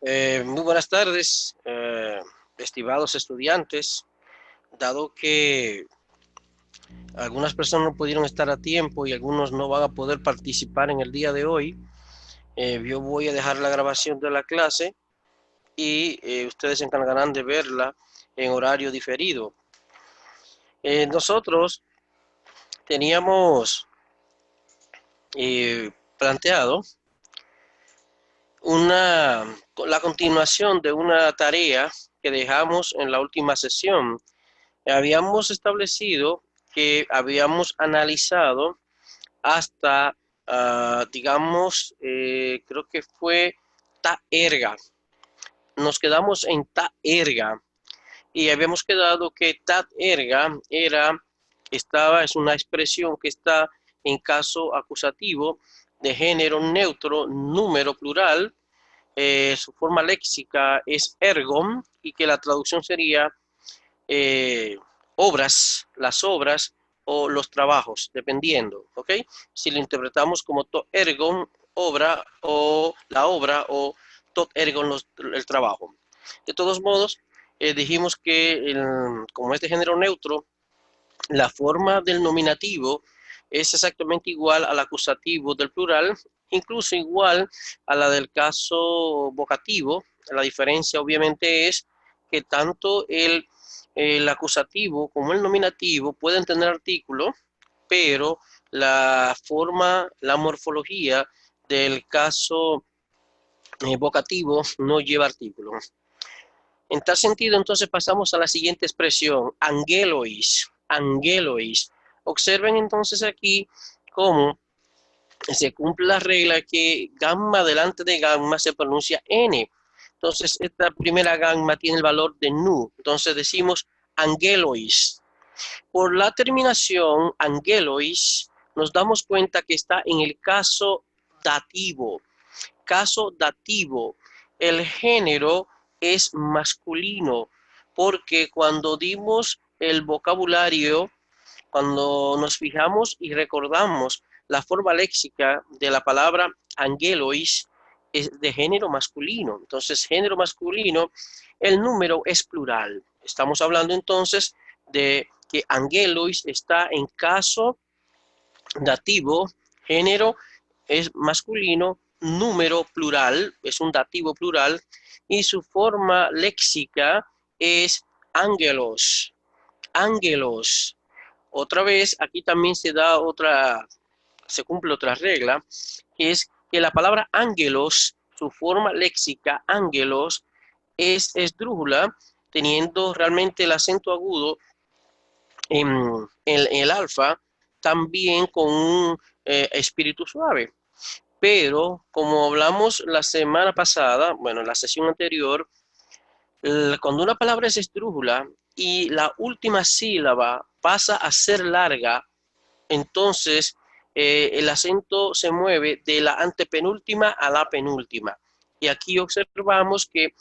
Muy buenas tardes, estimados estudiantes. Dado que algunas personas no pudieron estar a tiempo y algunos no van a poder participar en el día de hoy, yo voy a dejar la grabación de la clase y ustedes se encargarán de verla en horario diferido. Nosotros teníamos planteado la continuación de una tarea que dejamos en la última sesión. Habíamos establecido que habíamos analizado hasta, digamos, creo que fue ta erga. Nos quedamos en ta erga y habíamos quedado que ta erga es una expresión que está en caso acusativo de género neutro, número plural. Su forma léxica es ergon y que la traducción sería obras, las obras o los trabajos, dependiendo, ¿ok? Si lo interpretamos como tot ergon, obra, o la obra, o tot ergon, el trabajo. De todos modos, dijimos que como es de género neutro, la forma del nominativo es exactamente igual al acusativo del plural, incluso igual a la del caso vocativo. La diferencia obviamente es que tanto el acusativo como el nominativo pueden tener artículo, pero la forma, la morfología del caso vocativo no lleva artículo. En tal sentido, entonces pasamos a la siguiente expresión, angelois, angelois. Observen entonces aquí cómo se cumple la regla que gamma delante de gamma se pronuncia n. Entonces, esta primera gamma tiene el valor de nu. Entonces decimos angelois. Por la terminación angelois, nos damos cuenta que está en el caso dativo. Caso dativo. El género es masculino, porque cuando dimos el vocabulario, cuando nos fijamos y recordamos la forma léxica de la palabra angelois, es de género masculino. Entonces, género masculino, el número es plural. Estamos hablando entonces de que angelois está en caso dativo, género es masculino, número plural, es un dativo plural, y su forma léxica es ángelos, ángelos. Otra vez, aquí también se cumple otra regla, que es que la palabra ángelos, su forma léxica, ángelos, es esdrújula, teniendo realmente el acento agudo en el alfa, también con un espíritu suave. Pero como hablamos la semana pasada, bueno, en la sesión anterior, cuando una palabra es esdrújula y la última sílaba pasa a ser larga, entonces el acento se mueve de la antepenúltima a la penúltima. Y aquí observamos que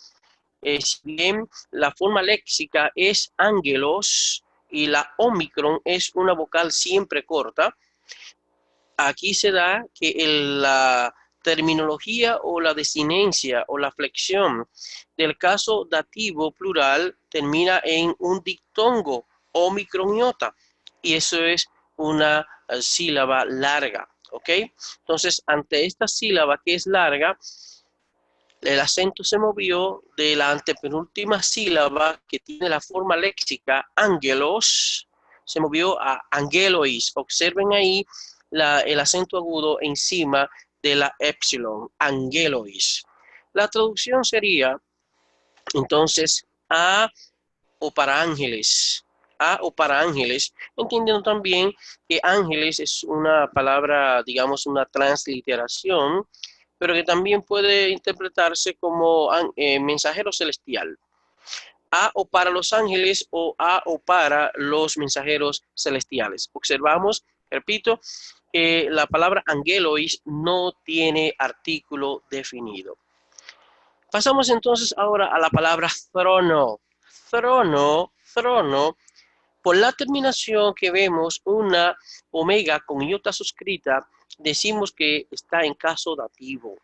si bien la forma léxica es ángelos y la omicron es una vocal siempre corta, aquí se da que la terminología o la desinencia o la flexión del caso dativo plural termina en un dictongo omicroniota y eso es una sílaba larga, ¿ok? Entonces, ante esta sílaba que es larga, el acento se movió de la antepenúltima sílaba que tiene la forma léxica ángelos, se movió a angelois. Observen ahí el acento agudo encima de la epsilon, angelois. La traducción sería, entonces, a o para ángeles, a o para ángeles, entendiendo también que ángeles es una palabra, digamos, una transliteración, pero que también puede interpretarse como mensajero celestial. A o para los ángeles o a o para los mensajeros celestiales. Observamos, repito, que la palabra angelois no tiene artículo definido. Pasamos entonces ahora a la palabra trono. Trono. Por la terminación que vemos una omega con iota suscrita, decimos que está en caso dativo.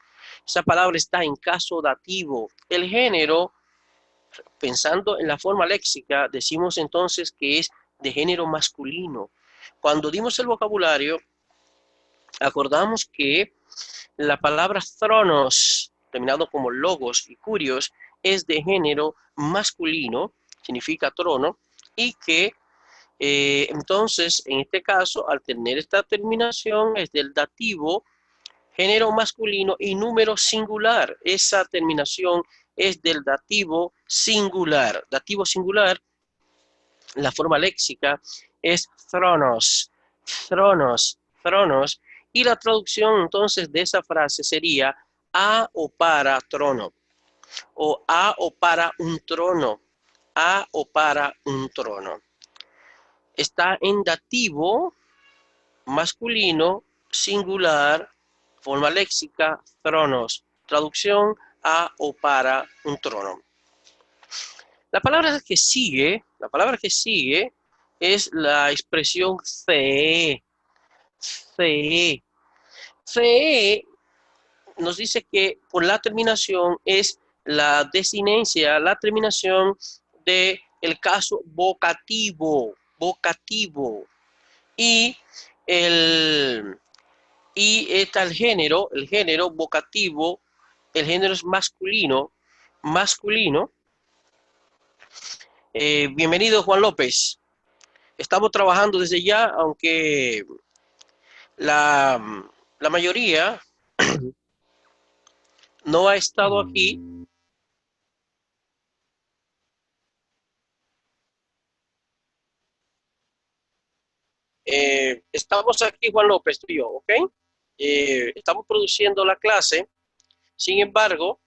Esa palabra está en caso dativo. El género, pensando en la forma léxica, decimos entonces que es de género masculino. Cuando dimos el vocabulario, acordamos que la palabra thronos, terminado como logos y curios, es de género masculino, significa trono, y que entonces, en este caso, al tener esta terminación, es del dativo, género masculino y número singular. Esa terminación es del dativo singular. Dativo singular, la forma léxica es thronos, thronos, thronos. Y la traducción entonces de esa frase sería a o para trono, o a o para un trono, a o para un trono. Está en dativo masculino, singular, forma léxica, tronos. Traducción a o para un trono. La palabra que sigue es la expresión CE. CE. CE nos dice que por la terminación es la desinencia, la terminación de el caso vocativo, vocativo. Y está el género vocativo, el género es masculino, masculino. Bienvenido, Juan López. Estamos trabajando desde ya, aunque la mayoría no ha estado aquí. Estamos aquí, Juan López, tú y yo, ¿ok? Estamos produciendo la clase. Sin embargo,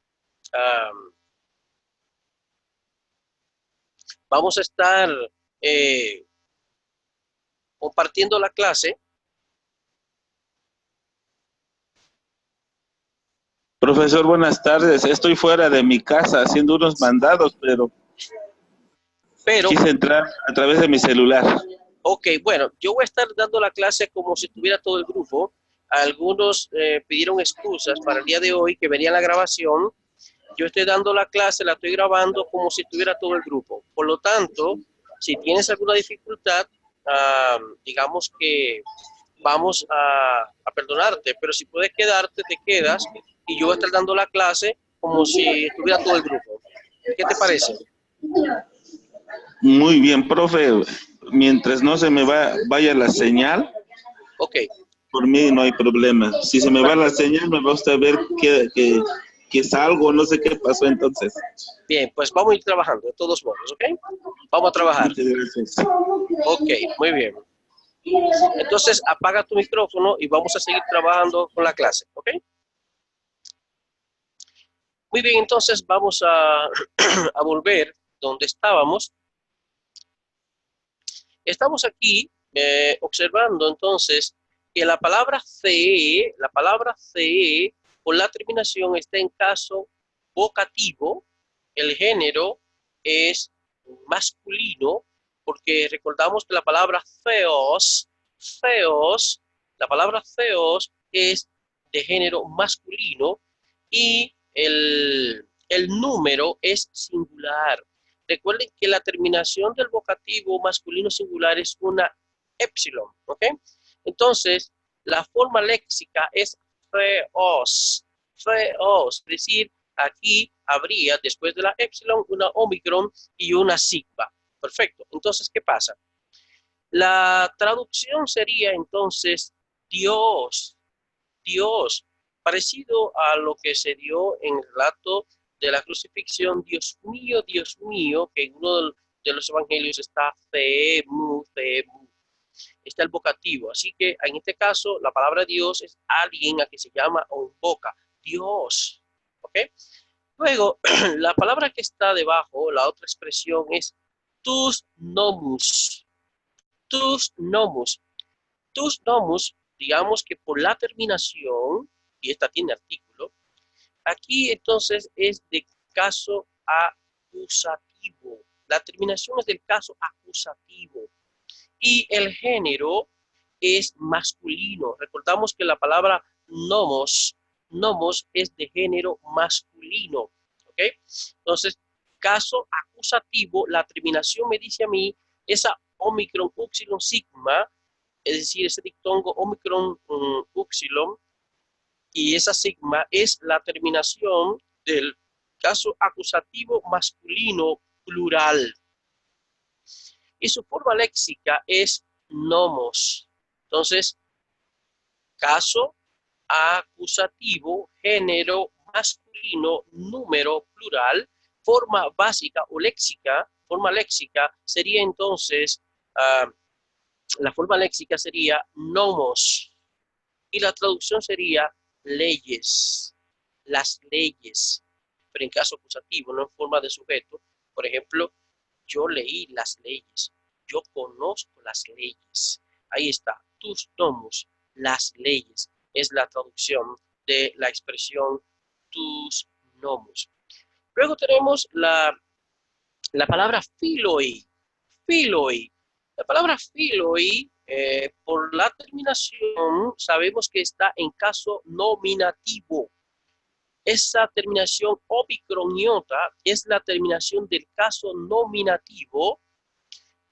vamos a estar compartiendo la clase. Profesor, buenas tardes. Estoy fuera de mi casa haciendo unos mandados, pero quise entrar a través de mi celular. Ok, bueno, yo voy a estar dando la clase como si tuviera todo el grupo. Algunos pidieron excusas para el día de hoy que venía la grabación. Yo estoy dando la clase, la estoy grabando como si tuviera todo el grupo. Por lo tanto, si tienes alguna dificultad, digamos que vamos a perdonarte, pero si puedes quedarte, te quedas y yo voy a estar dando la clase como si estuviera todo el grupo. ¿Qué te parece? Muy bien, profe. Mientras no se me vaya la señal, okay, por mí no hay problema. Si se me va la señal, me va usted a ver que salgo, no sé qué pasó entonces. Bien, pues vamos a ir trabajando de todos modos, ¿ok? Vamos a trabajar. Muchas gracias. Ok, muy bien. Entonces, apaga tu micrófono y vamos a seguir trabajando con la clase, ¿ok? Muy bien, entonces vamos a, a volver donde estábamos. Estamos aquí observando entonces que la palabra CE por la terminación está en caso vocativo, el género es masculino, porque recordamos que la palabra feos, la palabra feos es de género masculino y el número es singular. Recuerden que la terminación del vocativo masculino singular es una epsilon, ¿ok? Entonces, la forma léxica es feos, feos, es decir, aquí habría después de la epsilon una omicron y una sigma. Perfecto. Entonces, ¿qué pasa? La traducción sería entonces Dios, Dios, parecido a lo que se dio en el relato de la crucifixión, Dios mío, que en uno de los evangelios está femu, femu, está el vocativo. Así que en este caso, la palabra Dios es alguien a que se llama o invoca, Dios, ¿ok? Luego, la palabra que está debajo, la otra expresión es tus nomus, tus nomus. Tus nomus, digamos que por la terminación, y esta tiene artículo, aquí entonces es de caso acusativo. La terminación es del caso acusativo. Y el género es masculino. Recordamos que la palabra nomos, nomos es de género masculino. ¿Ok? Entonces, caso acusativo, la terminación me dice a mí, esa omicron, upsilon, sigma, es decir, ese dictongo omicron, upsilon, y esa sigma es la terminación del caso acusativo masculino plural. Y su forma léxica es nomos. Entonces, caso acusativo, género masculino, número plural, forma básica o léxica, forma léxica sería entonces, la forma léxica sería nomos y la traducción sería leyes, las leyes, pero en caso acusativo, no en forma de sujeto. Por ejemplo, yo leí las leyes, yo conozco las leyes. Ahí está, tus nomos, las leyes, es la traducción de la expresión tus nomos. Luego tenemos la palabra filoi. Filoi. La palabra filoi, por la terminación, sabemos que está en caso nominativo. Esa terminación omicroniota es la terminación del caso nominativo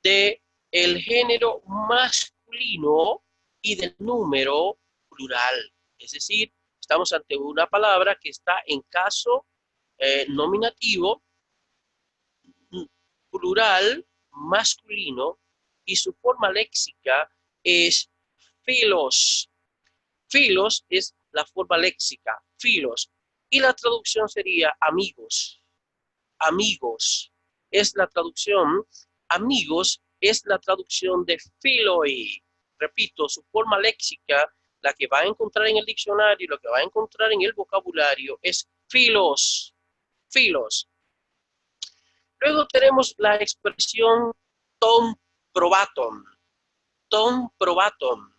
de el género masculino y del número plural. Es decir, estamos ante una palabra que está en caso nominativo, plural, masculino, y su forma léxica es filos. Filos es la forma léxica, filos. Y la traducción sería amigos. Amigos es la traducción. Amigos es la traducción de filoi. Repito, su forma léxica, la que va a encontrar en el diccionario, lo que va a encontrar en el vocabulario es filos. Filos. Luego tenemos la expresión tom probatum. Tom probatum.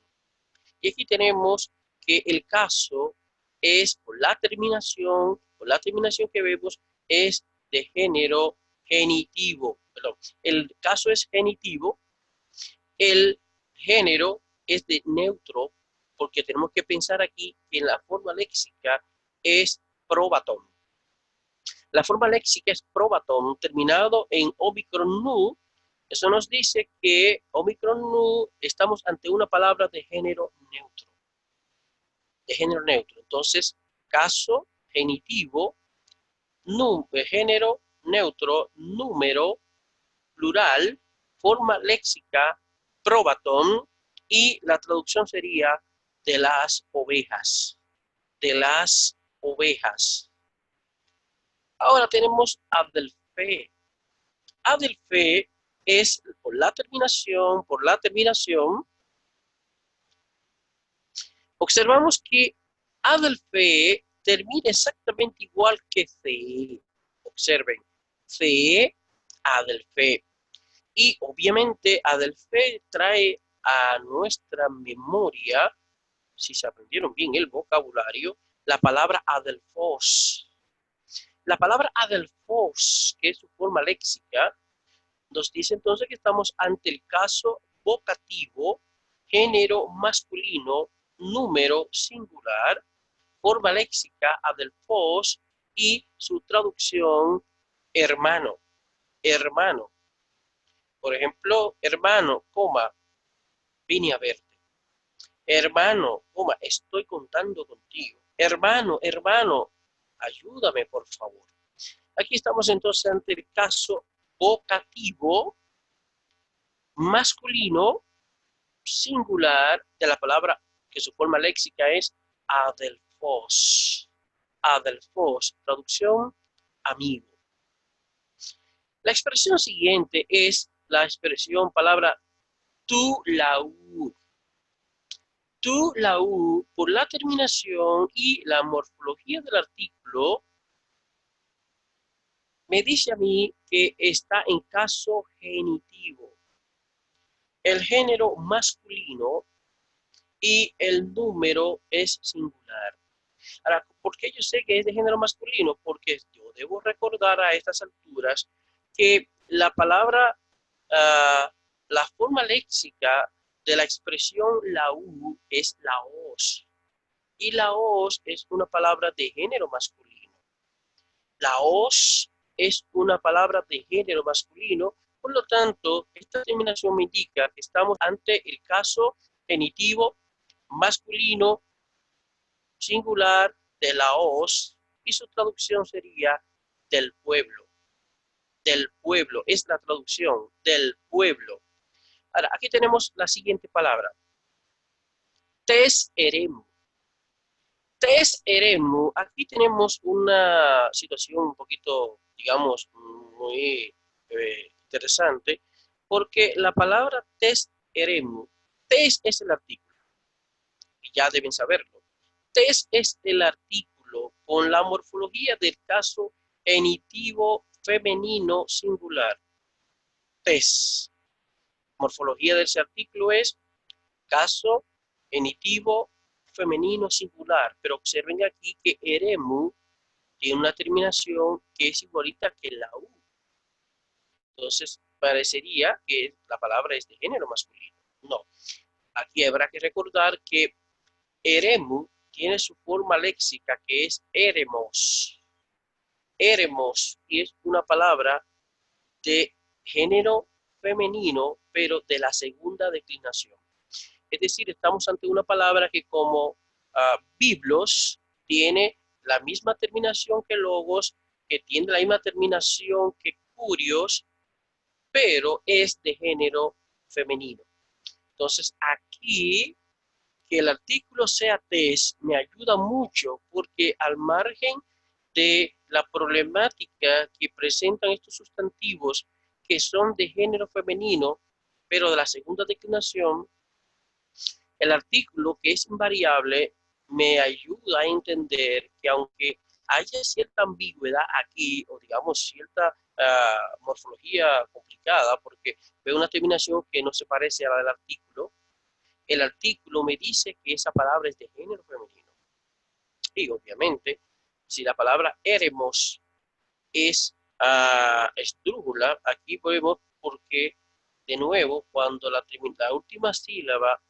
Y aquí tenemos que el caso es por la terminación que vemos es de género genitivo. Perdón, el caso es genitivo, el género es de neutro, porque tenemos que pensar aquí que en la forma léxica es probatum. La forma léxica es probatum, terminado en omicron nu. Eso nos dice que omicron nu estamos ante una palabra de género neutro. De género neutro. Entonces, caso genitivo, género neutro, número plural, forma léxica, probatum, y la traducción sería de las ovejas. De las ovejas. Ahora tenemos adelfe. Adelfe es por la terminación, observamos que adelfe termina exactamente igual que fe. Observen, fe, adelfe. Y obviamente adelfe trae a nuestra memoria, si se aprendieron bien el vocabulario, la palabra adelfos. La palabra adelfos, que es su forma léxica, nos dice entonces que estamos ante el caso vocativo, género masculino, número singular, forma léxica adelfos y su traducción hermano. Hermano. Por ejemplo, hermano, coma, vine a verte. Hermano, coma, estoy contando contigo. Hermano, hermano, ayúdame, por favor. Aquí estamos entonces ante el caso vocativo masculino singular de la palabra que su forma léxica es adelfos. Adelfos, traducción, amigo. La expresión siguiente es la expresión palabra tu laúd. Tu laúd, por la terminación y la morfología del artículo, me dice a mí que está en caso genitivo. El género masculino y el número es singular. Ahora, ¿por qué yo sé que es de género masculino? Porque yo debo recordar a estas alturas que la palabra, la forma léxica de la expresión laúd es laos. Y laos es una palabra de género masculino. Laos es una palabra de género masculino. Por lo tanto, esta terminación me indica que estamos ante el caso genitivo masculino singular de laos y su traducción sería del pueblo. Del pueblo es la traducción del pueblo. Ahora, aquí tenemos la siguiente palabra. Tes eremu. Tes eremu. Aquí tenemos una situación un poquito, digamos, muy interesante, porque la palabra tes eremu, tes es el artículo, y ya deben saberlo. Tes es el artículo con la morfología del caso genitivo femenino singular. Tes. Morfología de ese artículo es caso genitivo femenino singular, pero observen aquí que eremu tiene una terminación que es igualita que la U. Entonces, parecería que la palabra es de género masculino. No. Aquí habrá que recordar que eremu tiene su forma léxica que es eremos. Eremos es una palabra de género femenino, pero de la segunda declinación. Es decir, estamos ante una palabra que como biblos tiene la misma terminación que logos, que tiene la misma terminación que curios, pero es de género femenino. Entonces, aquí que el artículo sea tes me ayuda mucho porque al margen de la problemática que presentan estos sustantivos que son de género femenino, pero de la segunda declinación, el artículo que es invariable me ayuda a entender que aunque haya cierta ambigüedad aquí, o digamos cierta morfología complicada, porque veo una terminación que no se parece a la del artículo, el artículo me dice que esa palabra es de género femenino. Y obviamente, si la palabra eremos es esdrújula, aquí podemos, porque de nuevo, cuando la última sílaba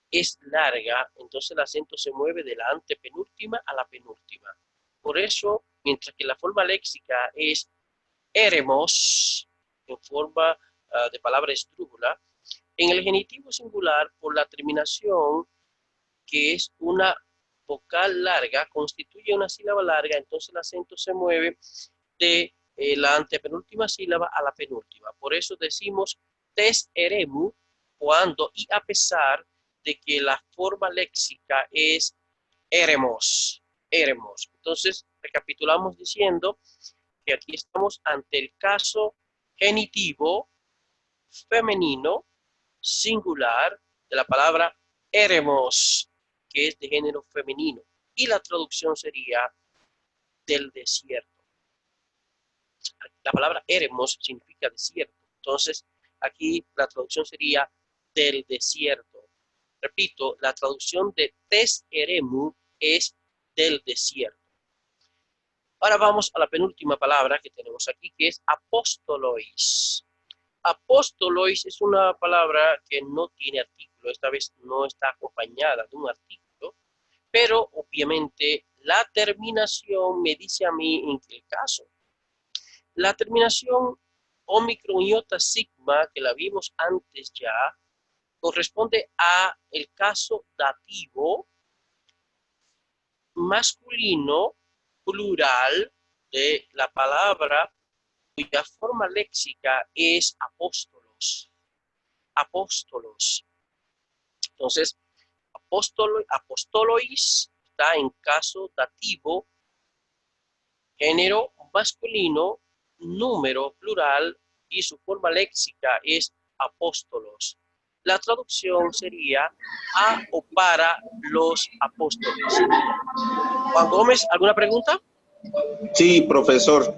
es larga, entonces el acento se mueve de la antepenúltima a la penúltima. Por eso, mientras que la forma léxica es eremos, en forma de palabra esdrújula, en el genitivo singular, por la terminación, que es una vocal larga, constituye una sílaba larga, entonces el acento se mueve de la antepenúltima sílaba a la penúltima. Por eso decimos tes eremu cuando y a pesar de que la forma léxica es eremos. Eremos. Entonces, recapitulamos diciendo que aquí estamos ante el caso genitivo femenino singular de la palabra eremos, que es de género femenino. Y la traducción sería del desierto. La palabra eremos significa desierto. Entonces, aquí la traducción sería del desierto. Repito, la traducción de tes eremu es del desierto. Ahora vamos a la penúltima palabra que tenemos aquí, que es apostolois. Apostolois es una palabra que no tiene artículo, esta vez no está acompañada de un artículo, pero obviamente la terminación me dice a mí en qué caso. La terminación omicron iota sigma, que la vimos antes ya, corresponde a el caso dativo masculino plural de la palabra cuya forma léxica es apóstolos. Apóstolos. Entonces, apostolois está en caso dativo, género masculino, número plural y su forma léxica es apóstolos. La traducción sería a o para los apóstoles. Juan Gómez, ¿alguna pregunta? Sí, profesor.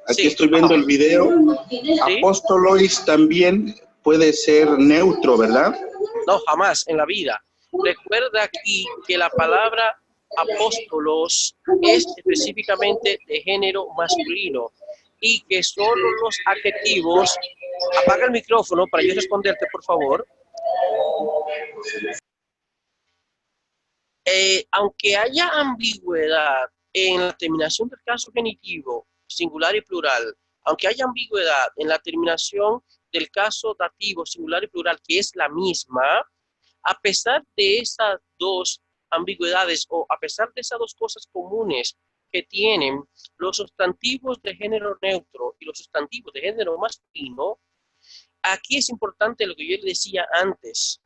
Aquí estoy viendo el video. ¿Sí? Apostolois también puede ser neutro, ¿verdad? No, jamás en la vida. Recuerda aquí que la palabra apóstolos es específicamente de género masculino y que solo los adjetivos... Apaga el micrófono para yo responderte, por favor. aunque haya ambigüedad en la terminación del caso genitivo, singular y plural, aunque haya ambigüedad en la terminación del caso dativo, singular y plural, que es la misma, a pesar de esas dos ambigüedades o a pesar de esas dos cosas comunes que tienen los sustantivos de género neutro y los sustantivos de género masculino, aquí es importante lo que yo le decía antes.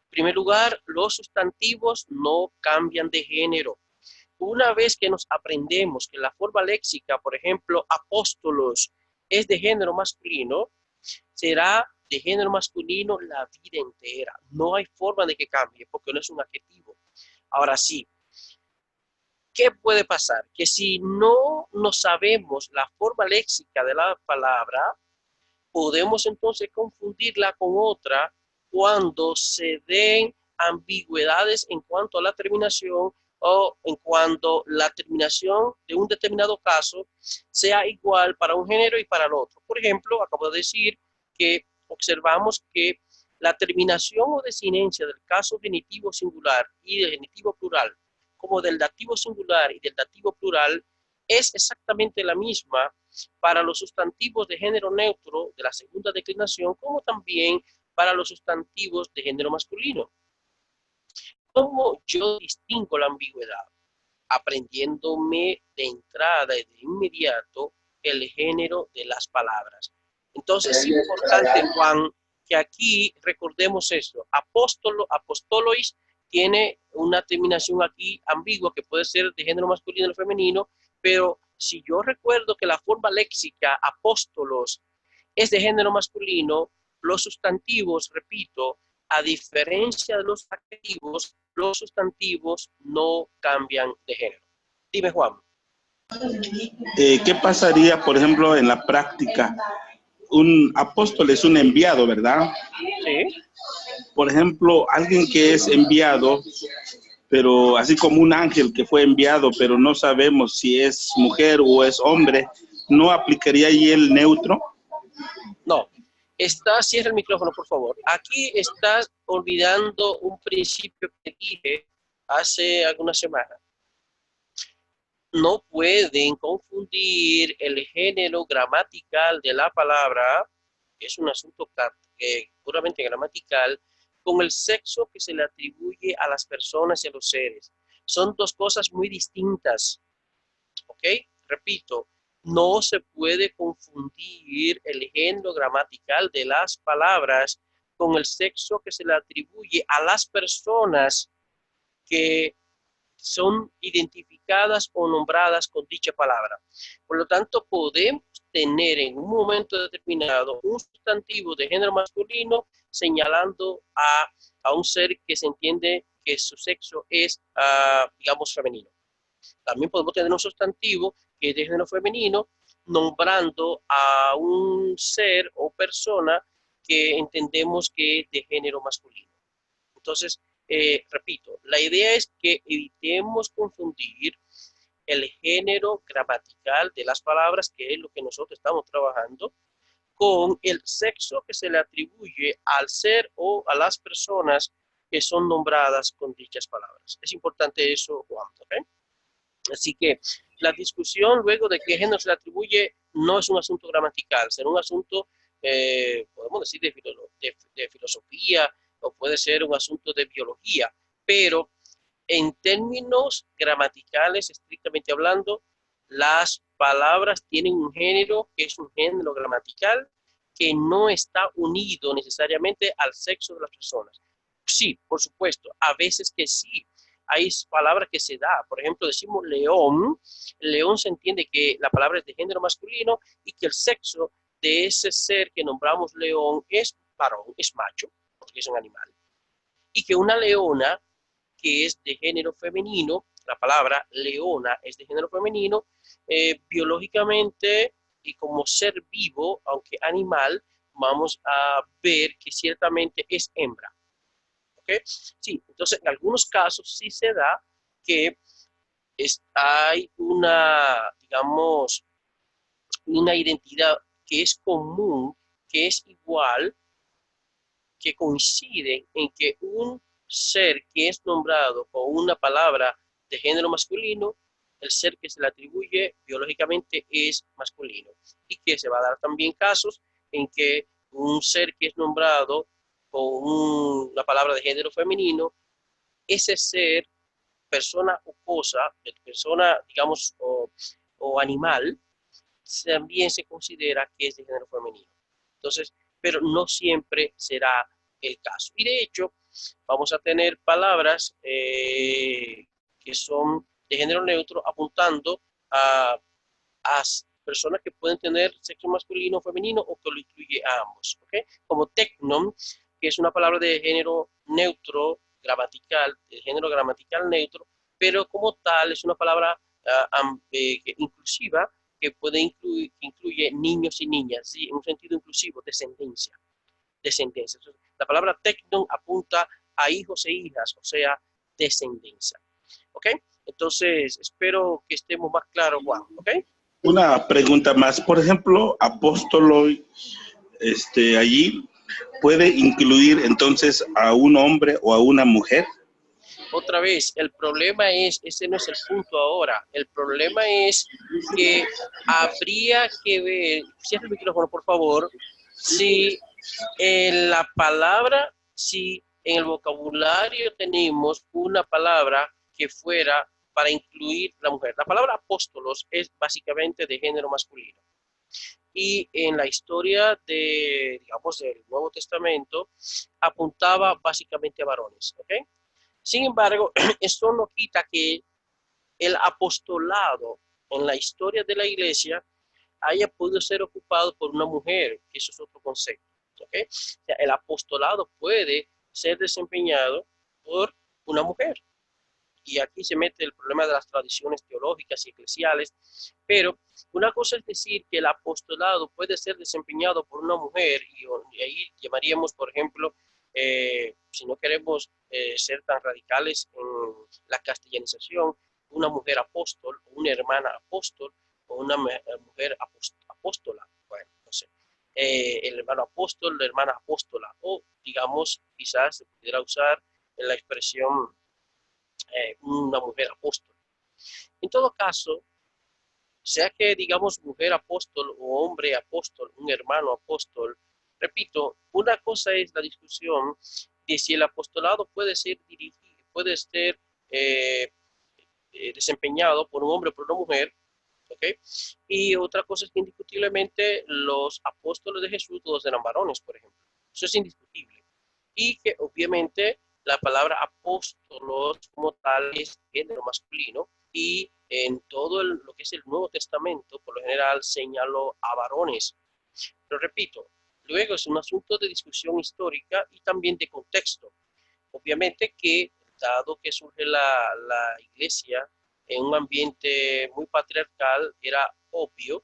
En primer lugar, los sustantivos no cambian de género. Una vez que nos aprendemos que la forma léxica, por ejemplo, apóstolos, es de género masculino, será de género masculino la vida entera. No hay forma de que cambie porque no es un adjetivo. Ahora sí, ¿qué puede pasar? Que si no sabemos la forma léxica de la palabra, podemos entonces confundirla con otra cuando se den ambigüedades en cuanto a la terminación o en cuanto la terminación de un determinado caso sea igual para un género y para el otro. Por ejemplo, acabo de decir que observamos que la terminación o desinencia del caso genitivo singular y del genitivo plural, como del dativo singular y del dativo plural, es exactamente la misma para los sustantivos de género neutro de la segunda declinación, como también para los sustantivos de género masculino. ¿Cómo yo distingo la ambigüedad? Aprendiéndome de entrada y de inmediato el género de las palabras. Entonces es importante, Juan, que aquí recordemos esto. Apostolois tiene una terminación aquí ambigua que puede ser de género masculino o femenino, pero si yo recuerdo que la forma léxica apóstolos es de género masculino, los sustantivos, repito, a diferencia de los adjetivos, los sustantivos no cambian de género. Dime, Juan. ¿Qué pasaría, por ejemplo, en la práctica? Un apóstol es un enviado, ¿verdad? Sí. Por ejemplo, alguien que es enviado, pero así como un ángel que fue enviado, pero no sabemos si es mujer o es hombre, ¿no aplicaría ahí el neutro? No. Cierra el micrófono, por favor. Aquí estás olvidando un principio que dije hace algunas semanas. No pueden confundir el género gramatical de la palabra, que es un asunto puramente gramatical, con el sexo que se le atribuye a las personas y a los seres. Son dos cosas muy distintas. ¿Ok? Repito, no se puede confundir el género gramatical de las palabras con el sexo que se le atribuye a las personas que son identificadas o nombradas con dicha palabra. Por lo tanto, podemos tener en un momento determinado un sustantivo de género masculino señalando a un ser que se entiende que su sexo es, digamos, femenino. También podemos tener un sustantivo que es de género femenino nombrando a un ser o persona que entendemos que es de género masculino. Entonces, repito, la idea es que evitemos confundir el género gramatical de las palabras, que es lo que nosotros estamos trabajando, con el sexo que se le atribuye al ser o a las personas que son nombradas con dichas palabras. Es importante eso, Juan, ¿ok? Así que la discusión luego de qué género se le atribuye no es un asunto gramatical, será un asunto, podemos decir, de filosofía o puede ser un asunto de biología, pero en términos gramaticales, estrictamente hablando, las palabras tienen un género que es un género gramatical que no está unido necesariamente al sexo de las personas. Sí, por supuesto, a veces que sí. Hay palabras que se da, por ejemplo, decimos león, el león se entiende que la palabra es de género masculino y que el sexo de ese ser que nombramos león es varón, es macho, porque es un animal. Y que una leona, que es de género femenino, la palabra leona es de género femenino, biológicamente y como ser vivo, aunque animal, vamos a ver que ciertamente es hembra. ¿Okay? Sí, entonces en algunos casos sí se da que hay una, digamos, una identidad que es común, que es igual, que coincide en que un ser que es nombrado con una palabra de género masculino, el ser que se le atribuye biológicamente es masculino. Y que se va a dar también casos en que un ser que es nombrado con una palabra de género femenino, ese ser, persona o cosa, persona, digamos, o animal, también se considera que es de género femenino. Entonces, pero no siempre será el caso. Y de hecho, vamos a tener palabras que son de género neutro apuntando a personas que pueden tener sexo masculino o femenino o que lo incluye a ambos. ¿Okay? Como tecnon, que es una palabra de género neutro, gramatical, de género gramatical neutro, pero como tal es una palabra inclusiva que puede incluir, que incluye niños y niñas, ¿sí? En un sentido inclusivo, descendencia. Descendencia. Entonces, la palabra tecnon apunta a hijos e hijas, o sea, descendencia. ¿Ok? Entonces, espero que estemos más claros, Juan. ¿Ok? Una pregunta más. Por ejemplo, apóstolo, allí puede incluir entonces a un hombre o a una mujer. Otra vez, el problema es, ese no es el punto ahora, el problema es que habría que ver, cierra el micrófono por favor, si en la palabra, si en el vocabulario tenemos una palabra que fuera para incluir la mujer. La palabra apóstolos es básicamente de género masculino. Y en la historia de, digamos, del Nuevo Testamento, apuntaba básicamente a varones, ¿ok? Sin embargo, esto no quita que el apostolado en la historia de la iglesia haya podido ser ocupado por una mujer, que eso es otro concepto. ¿Okay? O sea, el apostolado puede ser desempeñado por una mujer. Y aquí se mete el problema de las tradiciones teológicas y eclesiales, pero una cosa es decir que el apostolado puede ser desempeñado por una mujer, y ahí llamaríamos, por ejemplo, si no queremos ser tan radicales en la castellanización, una mujer apóstol, o una hermana apóstol, o una mujer apóstola, bueno, no sé, el hermano apóstol, la hermana apóstola, o digamos, quizás se pudiera usar la expresión una mujer apóstol. En todo caso, sea que digamos mujer apóstol o hombre apóstol, un hermano apóstol, repito, una cosa es la discusión de si el apostolado puede ser dirigido, puede ser desempeñado por un hombre o por una mujer, ¿ok? Y otra cosa es que indiscutiblemente los apóstoles de Jesús todos eran varones, por ejemplo. Eso es indiscutible. Y que obviamente la palabra apóstolos como tal es género masculino y en todo lo que es el Nuevo Testamento, por lo general señaló a varones. Pero repito, luego es un asunto de discusión histórica y también de contexto. Obviamente que, dado que surge la iglesia en un ambiente muy patriarcal, era obvio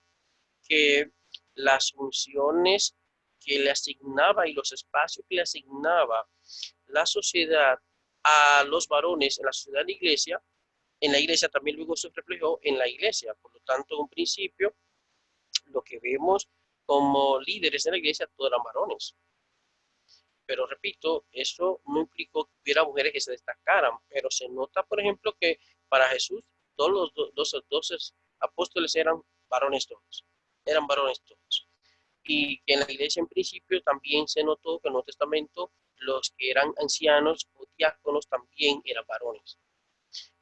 que las funciones que le asignaba y los espacios que le asignaba la sociedad a los varones en la sociedad de la iglesia, en la iglesia también luego se reflejó en la iglesia. Por lo tanto, en un principio, lo que vemos como líderes de la iglesia, todos eran varones. Pero repito, eso no implicó que hubiera mujeres que se destacaran, pero se nota, por ejemplo, que para Jesús todos los 12 apóstoles eran varones todos. Y que en la iglesia en principio también se notó que en el Nuevo Testamento los que eran ancianos o diáconos también eran varones.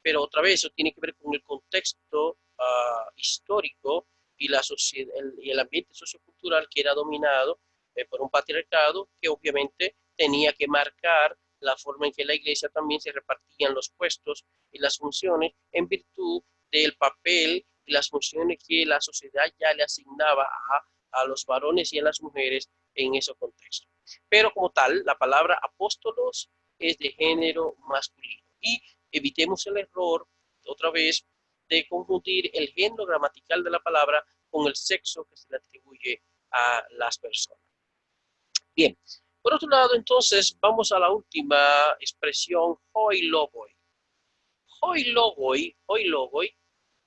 Pero otra vez eso tiene que ver con el contexto histórico y, y el ambiente sociocultural que era dominado por un patriarcado que obviamente tenía que marcar la forma en que la iglesia también se repartían los puestos y las funciones en virtud del papel y las funciones que la sociedad ya le asignaba a los varones y a las mujeres en ese contexto. Pero como tal, la palabra apóstolos es de género masculino. Y evitemos el error, otra vez, de confundir el género gramatical de la palabra con el sexo que se le atribuye a las personas. Bien, por otro lado, entonces, vamos a la última expresión, hoi logoi. Hoi logoi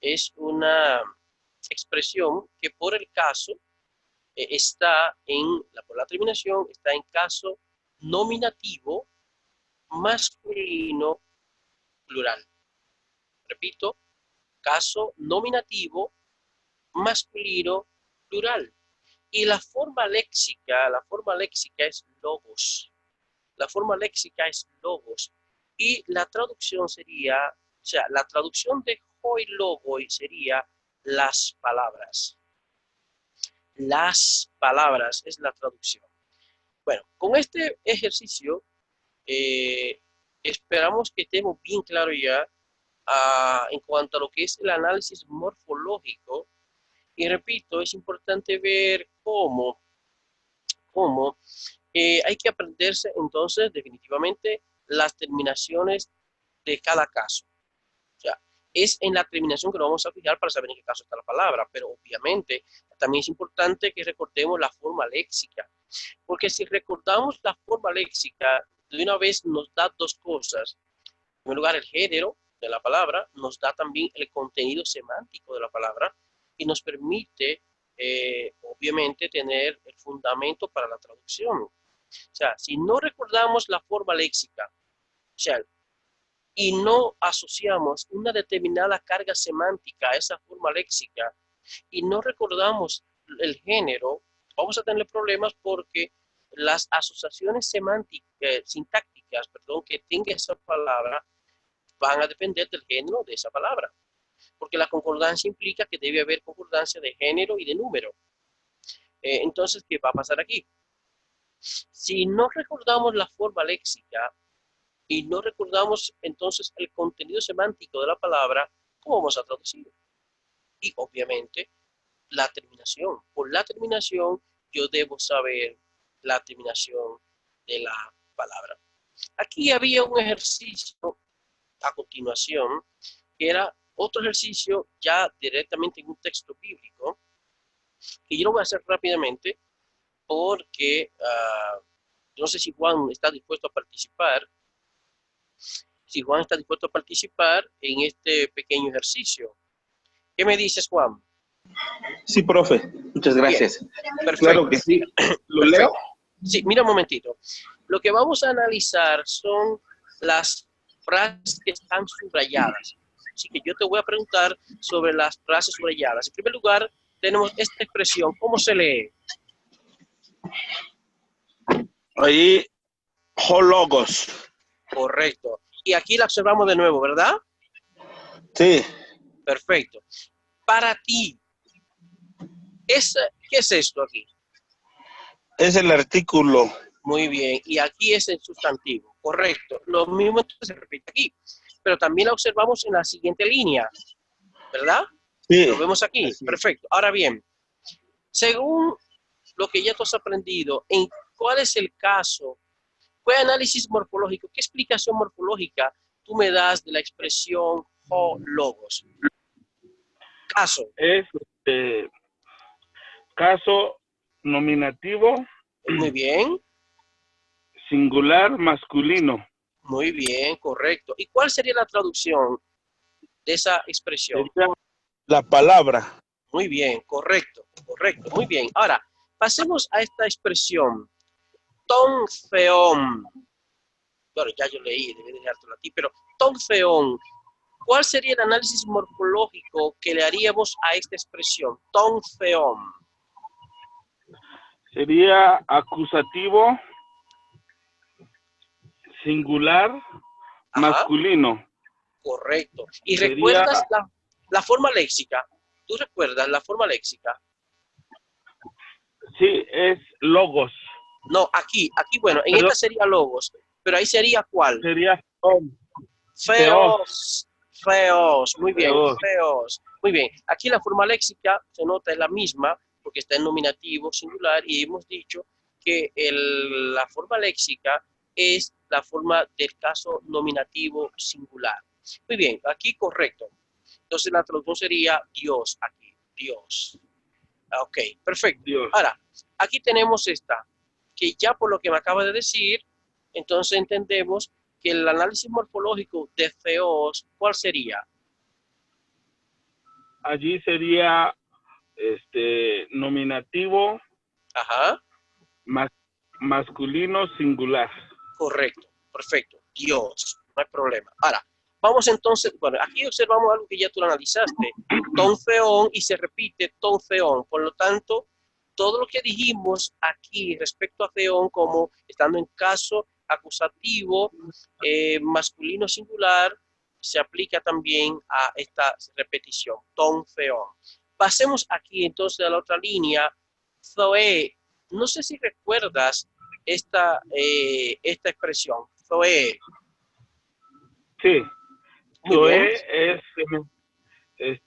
es una expresión que por el caso está por la terminación, está en caso nominativo masculino, plural. Repito, caso nominativo, masculino, plural. Y la forma léxica es logos. La forma léxica es logos. Y la traducción sería, o sea, la traducción de hoi logoi sería las palabras. Las palabras es la traducción. Bueno, con este ejercicio esperamos que estemos bien claro ya en cuanto a lo que es el análisis morfológico. Y repito, es importante ver cómo hay que aprenderse entonces definitivamente las terminaciones de cada caso. O sea, es en la terminación que nos vamos a fijar para saber en qué caso está la palabra, pero obviamente también es importante que recordemos la forma léxica, porque si recordamos la forma léxica, de una vez nos da dos cosas. En primer lugar, el género de la palabra, nos da también el contenido semántico de la palabra y nos permite, obviamente, tener el fundamento para la traducción. O sea, si no recordamos la forma léxica, o sea, y no asociamos una determinada carga semántica a esa forma léxica y no recordamos el género, vamos a tener problemas porque las asociaciones semánticas, sintácticas, perdón, que tenga esa palabra van a depender del género de esa palabra, porque la concordancia implica que debe haber concordancia de género y de número. Entonces, ¿qué va a pasar aquí? Si no recordamos la forma léxica y no recordamos entonces el contenido semántico de la palabra, ¿cómo vamos a traducir? Y obviamente la terminación. Por la terminación yo debo saber la terminación de la palabra. Aquí había un ejercicio a continuación que era otro ejercicio ya directamente en un texto bíblico, que yo lo voy a hacer rápidamente porque no sé si Juan está dispuesto a participar. Si Juan está dispuesto a participar en este pequeño ejercicio. ¿Qué me dices, Juan? Sí, profe. Muchas gracias. Bien, perfecto. Claro que sí. ¿Lo leo? Sí, mira un momentito. Lo que vamos a analizar son las frases que están subrayadas. Así que yo te voy a preguntar sobre las frases subrayadas. En primer lugar, tenemos esta expresión. ¿Cómo se lee? Ahí, hologos. Correcto. Y aquí la observamos de nuevo, ¿verdad? Sí. Perfecto. Para ti, ¿qué es esto aquí? Es el artículo. Muy bien. Y aquí es el sustantivo. Correcto. Lo mismo se repite aquí. Pero también la observamos en la siguiente línea, ¿verdad? Sí. Lo vemos aquí. Perfecto. Ahora bien, según lo que ya tú has aprendido, ¿en cuál es el caso? ¿Qué análisis morfológico? ¿Qué explicación morfológica tú me das de la expresión hologos? Caso. Es caso nominativo. Muy bien. Singular masculino. Muy bien, correcto. ¿Y cuál sería la traducción de esa expresión? Sería la palabra. Muy bien, correcto, correcto. Muy bien. Ahora, pasemos a esta expresión. Tonfeón. Bueno, ya yo leí, debí dejártelo a ti, pero tonfeón. ¿Cuál sería el análisis morfológico que le haríamos a esta expresión? Tonfeón. Sería acusativo, singular, masculino. Correcto. ¿Y Sería... recuerdas la forma léxica? ¿Tú recuerdas la forma léxica? Sí, es logos. No, aquí, bueno, en esta sería logos, pero ahí sería ¿cuál? Sería feos. Feos, muy bien, feos. Feos. Muy bien, aquí la forma léxica se nota es la misma porque está en nominativo singular y hemos dicho que la forma léxica es la forma del caso nominativo singular. Muy bien, aquí correcto. Entonces la traducción sería Dios aquí, Dios. Ok, perfecto. Dios. Ahora, aquí tenemos esta, que ya por lo que me acaba de decir, entonces entendemos que el análisis morfológico de feos, ¿cuál sería? Allí sería nominativo. Ajá. Masculino singular. Correcto, perfecto. Dios, no hay problema. Ahora, vamos entonces, bueno, aquí observamos algo que ya tú lo analizaste, ton feón y se repite ton feón. Por lo tanto, todo lo que dijimos aquí respecto a feón como estando en caso acusativo masculino singular, se aplica también a esta repetición, ton feón. Pasemos aquí entonces a la otra línea, zoe. No sé si recuerdas esta expresión, zoe. Sí, Muy bien. Zoe es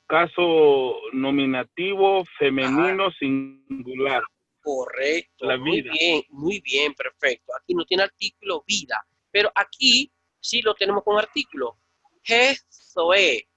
caso nominativo femenino singular. Correcto, La vida. muy bien, perfecto. Aquí no tiene artículo vida, pero aquí sí lo tenemos con artículo. He zoe.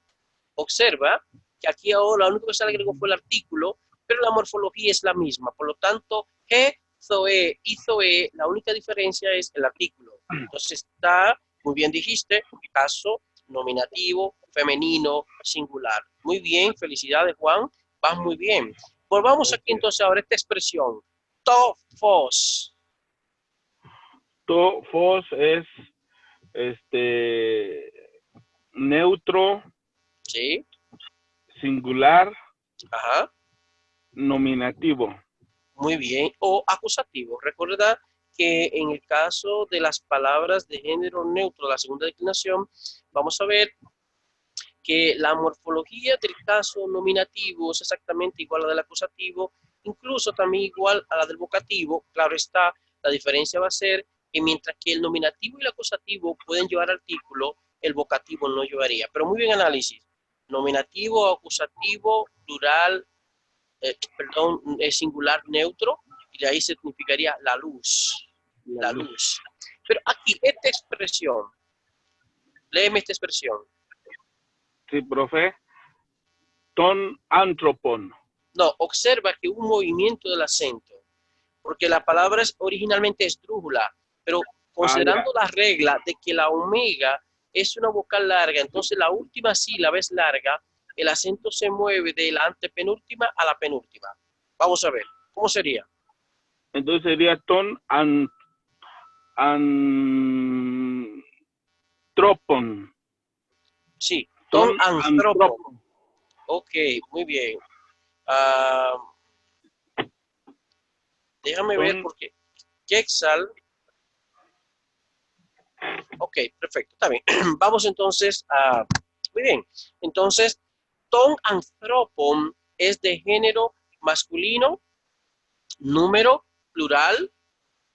Observa que aquí ahora lo único que se agregó fue el artículo, pero la morfología es la misma. Por lo tanto, he, zoe y zoe, la única diferencia es el artículo. Entonces está, muy bien dijiste, caso, nominativo, femenino, singular. Muy bien, felicidades Juan, vas muy bien. Volvamos aquí entonces ahora a esta expresión, to, fos. To, fos es neutro, ¿Sí? singular, Ajá. nominativo. Muy bien. O acusativo. Recuerda que en el caso de las palabras de género neutro, la segunda declinación, vamos a ver que la morfología del caso nominativo es exactamente igual a la del acusativo, incluso también igual a la del vocativo. Claro está, la diferencia va a ser que mientras que el nominativo y el acusativo pueden llevar artículo, el vocativo no llevaría. Pero muy bien análisis. Nominativo, acusativo, plural, singular neutro, y de ahí significaría la luz. La luz. Pero aquí, esta expresión, léeme esta expresión. Sí, profe. Ton antropon. No, observa que un movimiento del acento, porque la palabra originalmente es drújula, pero considerando la regla de que la omega es una vocal larga, entonces la última sílaba es larga, el acento se mueve de la antepenúltima a la penúltima. Vamos a ver, ¿cómo sería? Entonces sería ton antropon. Sí, ton Ton anthropon. antropon. Ok, muy bien. Déjame ver porque Quetzal. Ok, perfecto, está bien. Vamos entonces a... Muy bien. Entonces, ton anthropon es de género masculino, número, plural,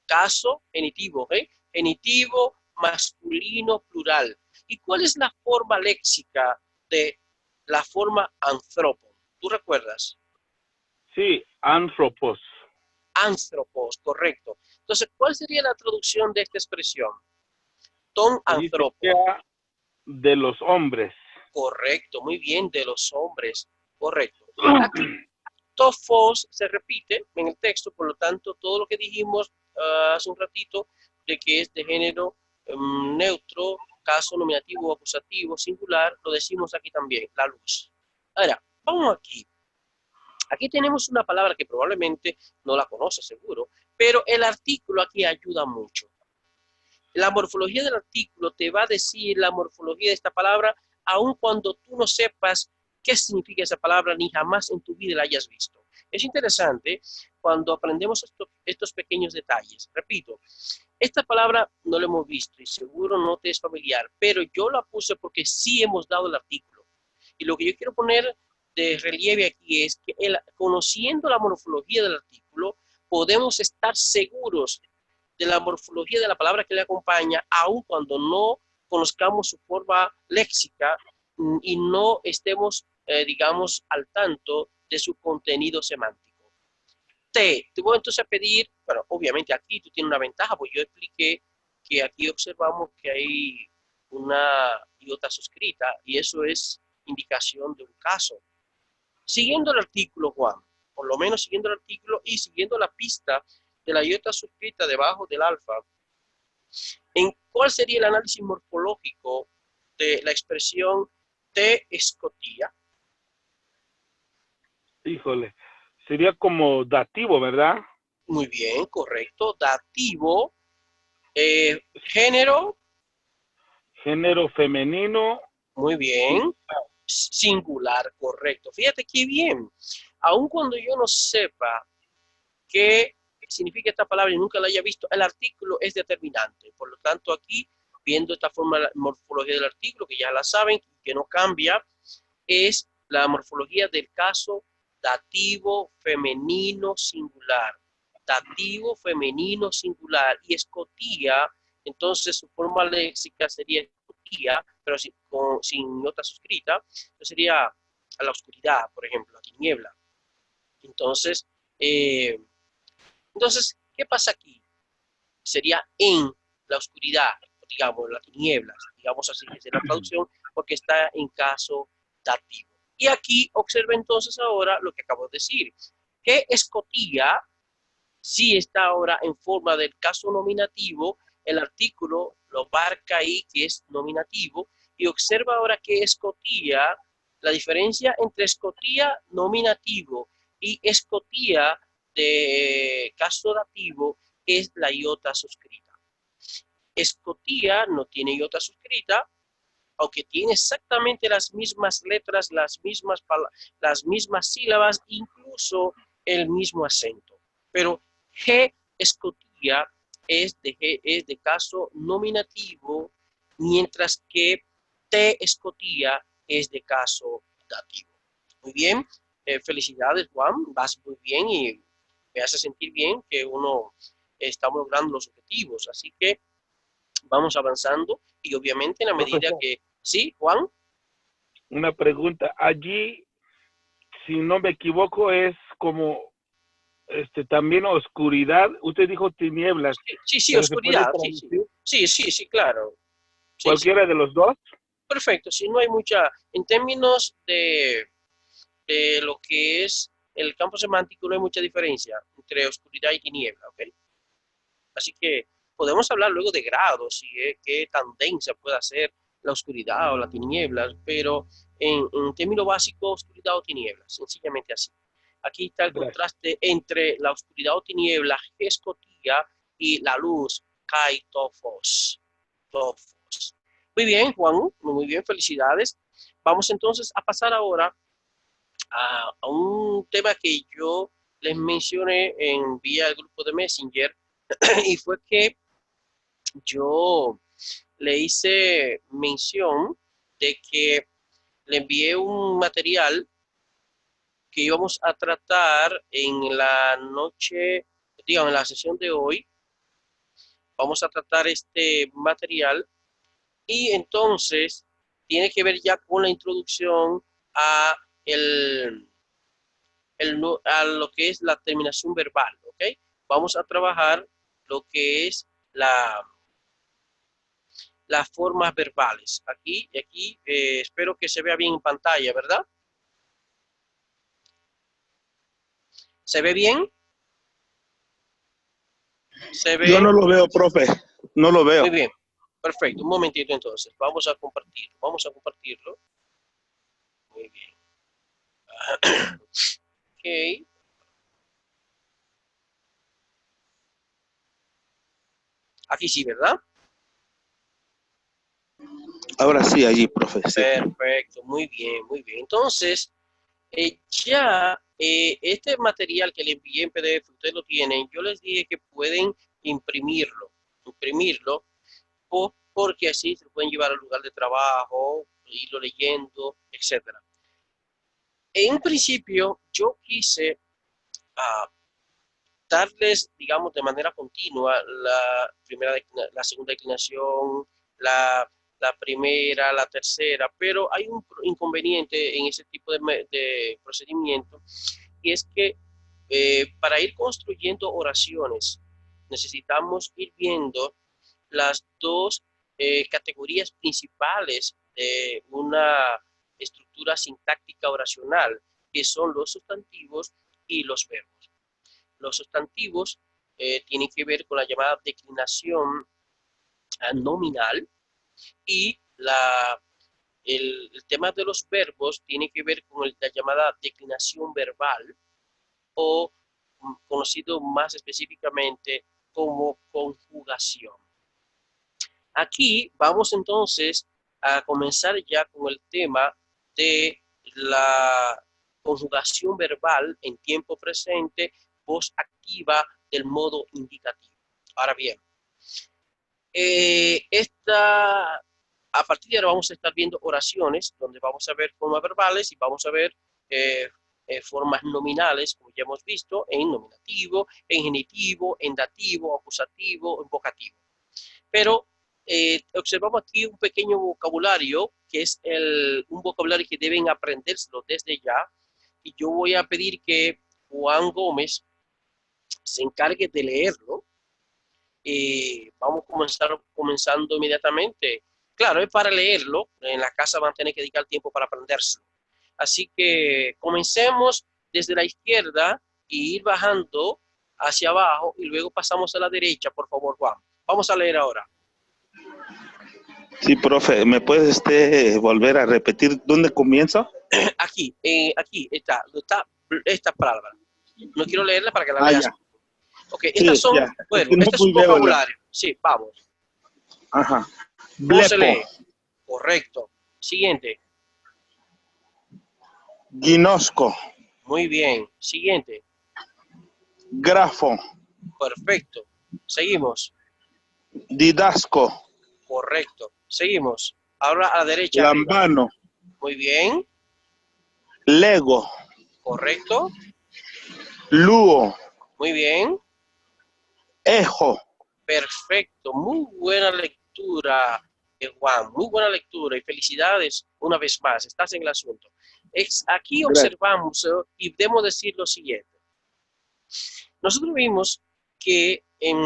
caso, genitivo. ¿Ok? Genitivo, masculino, plural. ¿Y cuál es la forma léxica de la forma anthropon? ¿Tú recuerdas? Sí, anthropos. Anthropos, correcto. Entonces, ¿cuál sería la traducción de esta expresión? Ton anthropon. De los hombres. Correcto, muy bien, de los hombres. Correcto. Aquí, tofos se repite en el texto, por lo tanto, todo lo que dijimos hace un ratito de que es de género neutro, caso nominativo, acusativo, singular, lo decimos aquí también, la luz. Ahora, vamos aquí. Aquí tenemos una palabra que probablemente no la conoce seguro, pero el artículo aquí ayuda mucho. La morfología del artículo te va a decir la morfología de esta palabra, aun cuando tú no sepas qué significa esa palabra ni jamás en tu vida la hayas visto. Es interesante cuando aprendemos estos pequeños detalles. Repito, esta palabra no la hemos visto y seguro no te es familiar, pero yo la puse porque sí hemos dado el artículo. Y lo que yo quiero poner de relieve aquí es que conociendo la morfología del artículo, podemos estar seguros de la morfología de la palabra que le acompaña, aun cuando no conozcamos su forma léxica y no estemos, digamos, al tanto de su contenido semántico. Te voy entonces a pedir, bueno, obviamente aquí tú tienes una ventaja, pues yo expliqué que aquí observamos que hay una iota suscrita y eso es indicación de un caso. Siguiendo el artículo, Juan, por lo menos siguiendo el artículo y siguiendo la pista de la iota suscrita debajo del alfa, ¿en cuál sería el análisis morfológico de la expresión te escotía? Híjole, sería como dativo, ¿verdad? Muy bien, correcto. Dativo, Género, Género femenino. muy bien. Singular, correcto. Fíjate qué bien. Aun cuando yo no sepa qué significa esta palabra y nunca la haya visto, el artículo es determinante. Por lo tanto, aquí, viendo esta forma, la morfología del artículo, que ya la saben, que no cambia, es la morfología del caso dativo femenino singular. Dativo femenino singular. Y escotía, entonces su forma léxica sería escotía, pero sin nota suscrita. Entonces sería a la oscuridad, por ejemplo, a tiniebla. Entonces, eh, ¿qué pasa aquí? Sería en la oscuridad, digamos, las tinieblas, digamos así, que es la traducción, porque está en caso dativo. Y aquí observa entonces ahora lo que acabo de decir, que escotilla, si está ahora en forma del caso nominativo, el artículo lo marca ahí que es nominativo, y observa ahora que escotilla, la diferencia entre escotilla nominativo y escotilla de caso dativo es la iota suscrita. Escotilla no tiene iota suscrita, aunque tiene exactamente las mismas letras, las mismas sílabas, incluso el mismo acento. Pero G escotilla es de caso nominativo, mientras que T escotilla es de caso dativo. Muy bien, felicidades Juan, vas muy bien y me hace sentir bien que uno está logrando los objetivos. Así que vamos avanzando y obviamente en la medida Profesor, que... Sí, Juan. una pregunta. Allí, si no me equivoco, es como también oscuridad. Usted dijo tinieblas, Sí, sí, pero se puede oscuridad. Sí, sí. traducir Sí, sí, sí, claro. Sí, sí. cualquiera de los dos. Perfecto. Sí, no hay mucha... En términos de lo que es el campo semántico, no hay mucha diferencia entre oscuridad y tiniebla, ¿ok? Así que podemos hablar luego de grados y qué tan densa puede ser la oscuridad o la tiniebla, pero en términos básicos, oscuridad o tinieblas, sencillamente así. Aquí está el Gracias. contraste entre la oscuridad o tiniebla, escotilla, y la luz, kaitofos. Tofos. Muy bien, Juan, muy bien, felicidades. Vamos entonces a pasar ahora a un tema que yo les mencioné en vía el grupo de Messenger y fue que yo le hice mención de que le envié un material que íbamos a tratar en la noche, digamos, en la sesión de hoy. Vamos a tratar este material y entonces tiene que ver ya con la introducción a, el, a lo que es la terminación verbal, ¿ok? Vamos a trabajar lo que es las formas verbales. Aquí espero que se vea bien en pantalla, ¿verdad? ¿Se ve bien? ¿Se Yo ve? no lo veo, profe. No lo veo. Muy bien. Perfecto. Un momentito entonces. Vamos a compartirlo. Vamos a compartirlo. Muy bien. Ok. Aquí sí, ¿verdad? Ahora sí, allí, profe. Sí. Perfecto. Muy bien, muy bien. Entonces, este material que le envié en PDF, ustedes lo tienen, yo les dije que pueden imprimirlo, porque así se lo pueden llevar al lugar de trabajo, irlo leyendo, etcétera. En principio, yo quise uh, darles, digamos, de manera continua la segunda declinación, la primera, la tercera, pero hay un inconveniente en ese tipo de procedimiento, y es que para ir construyendo oraciones necesitamos ir viendo las dos categorías principales de una estructura sintáctica oracional, que son los sustantivos y los verbos. Los sustantivos tienen que ver con la llamada declinación nominal, y el tema de los verbos tiene que ver con la llamada declinación verbal, o conocido más específicamente como conjugación. Aquí vamos entonces a comenzar ya con el tema de la conjugación verbal en tiempo presente, voz activa del modo indicativo. Ahora bien, a partir de ahora vamos a estar viendo oraciones donde vamos a ver formas verbales y vamos a ver formas nominales, como ya hemos visto, en nominativo, en genitivo, en dativo, acusativo, en vocativo. Pero observamos aquí un pequeño vocabulario, que es un vocabulario que deben aprendérselo desde ya. Y yo voy a pedir que Juan Gómez se encargue de leerlo. Vamos comenzando inmediatamente. Claro, es para leerlo. En la casa van a tener que dedicar tiempo para aprendérselo. Así que comencemos desde la izquierda y ir bajando hacia abajo y luego pasamos a la derecha, por favor, Juan. Vamos a leer ahora. Sí, profe, ¿me puedes volver a repetir dónde comienzo? Aquí está esta palabra. No quiero leerla para que la Ah, leas. ya. Ok, estas Sí, son, ya. bueno, No este es un muy veo vocabulario. Sí, vamos. Ajá. ¿Cómo se Blepo, lee? Correcto. Siguiente. ginosco, Muy bien. Siguiente. grafo, Perfecto. Seguimos. didasco, Correcto. Seguimos. Ahora a la derecha arriba. lambano, Muy bien. lego, Correcto. luo, Muy bien. ejo. Perfecto. Muy buena lectura, Juan. Muy buena lectura y felicidades una vez más. Estás en el asunto. Aquí Gracias. observamos y debemos decir lo siguiente. Nosotros vimos que en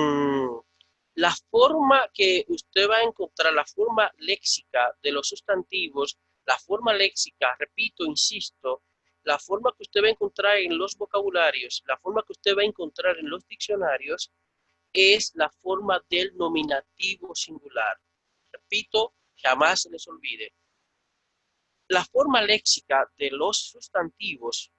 la forma que usted va a encontrar, la forma léxica de los sustantivos, la forma léxica, repito, insisto, la forma que usted va a encontrar en los vocabularios, la forma que usted va a encontrar en los diccionarios, es la forma del nominativo singular. Repito, jamás se les olvide. La forma léxica de los sustantivos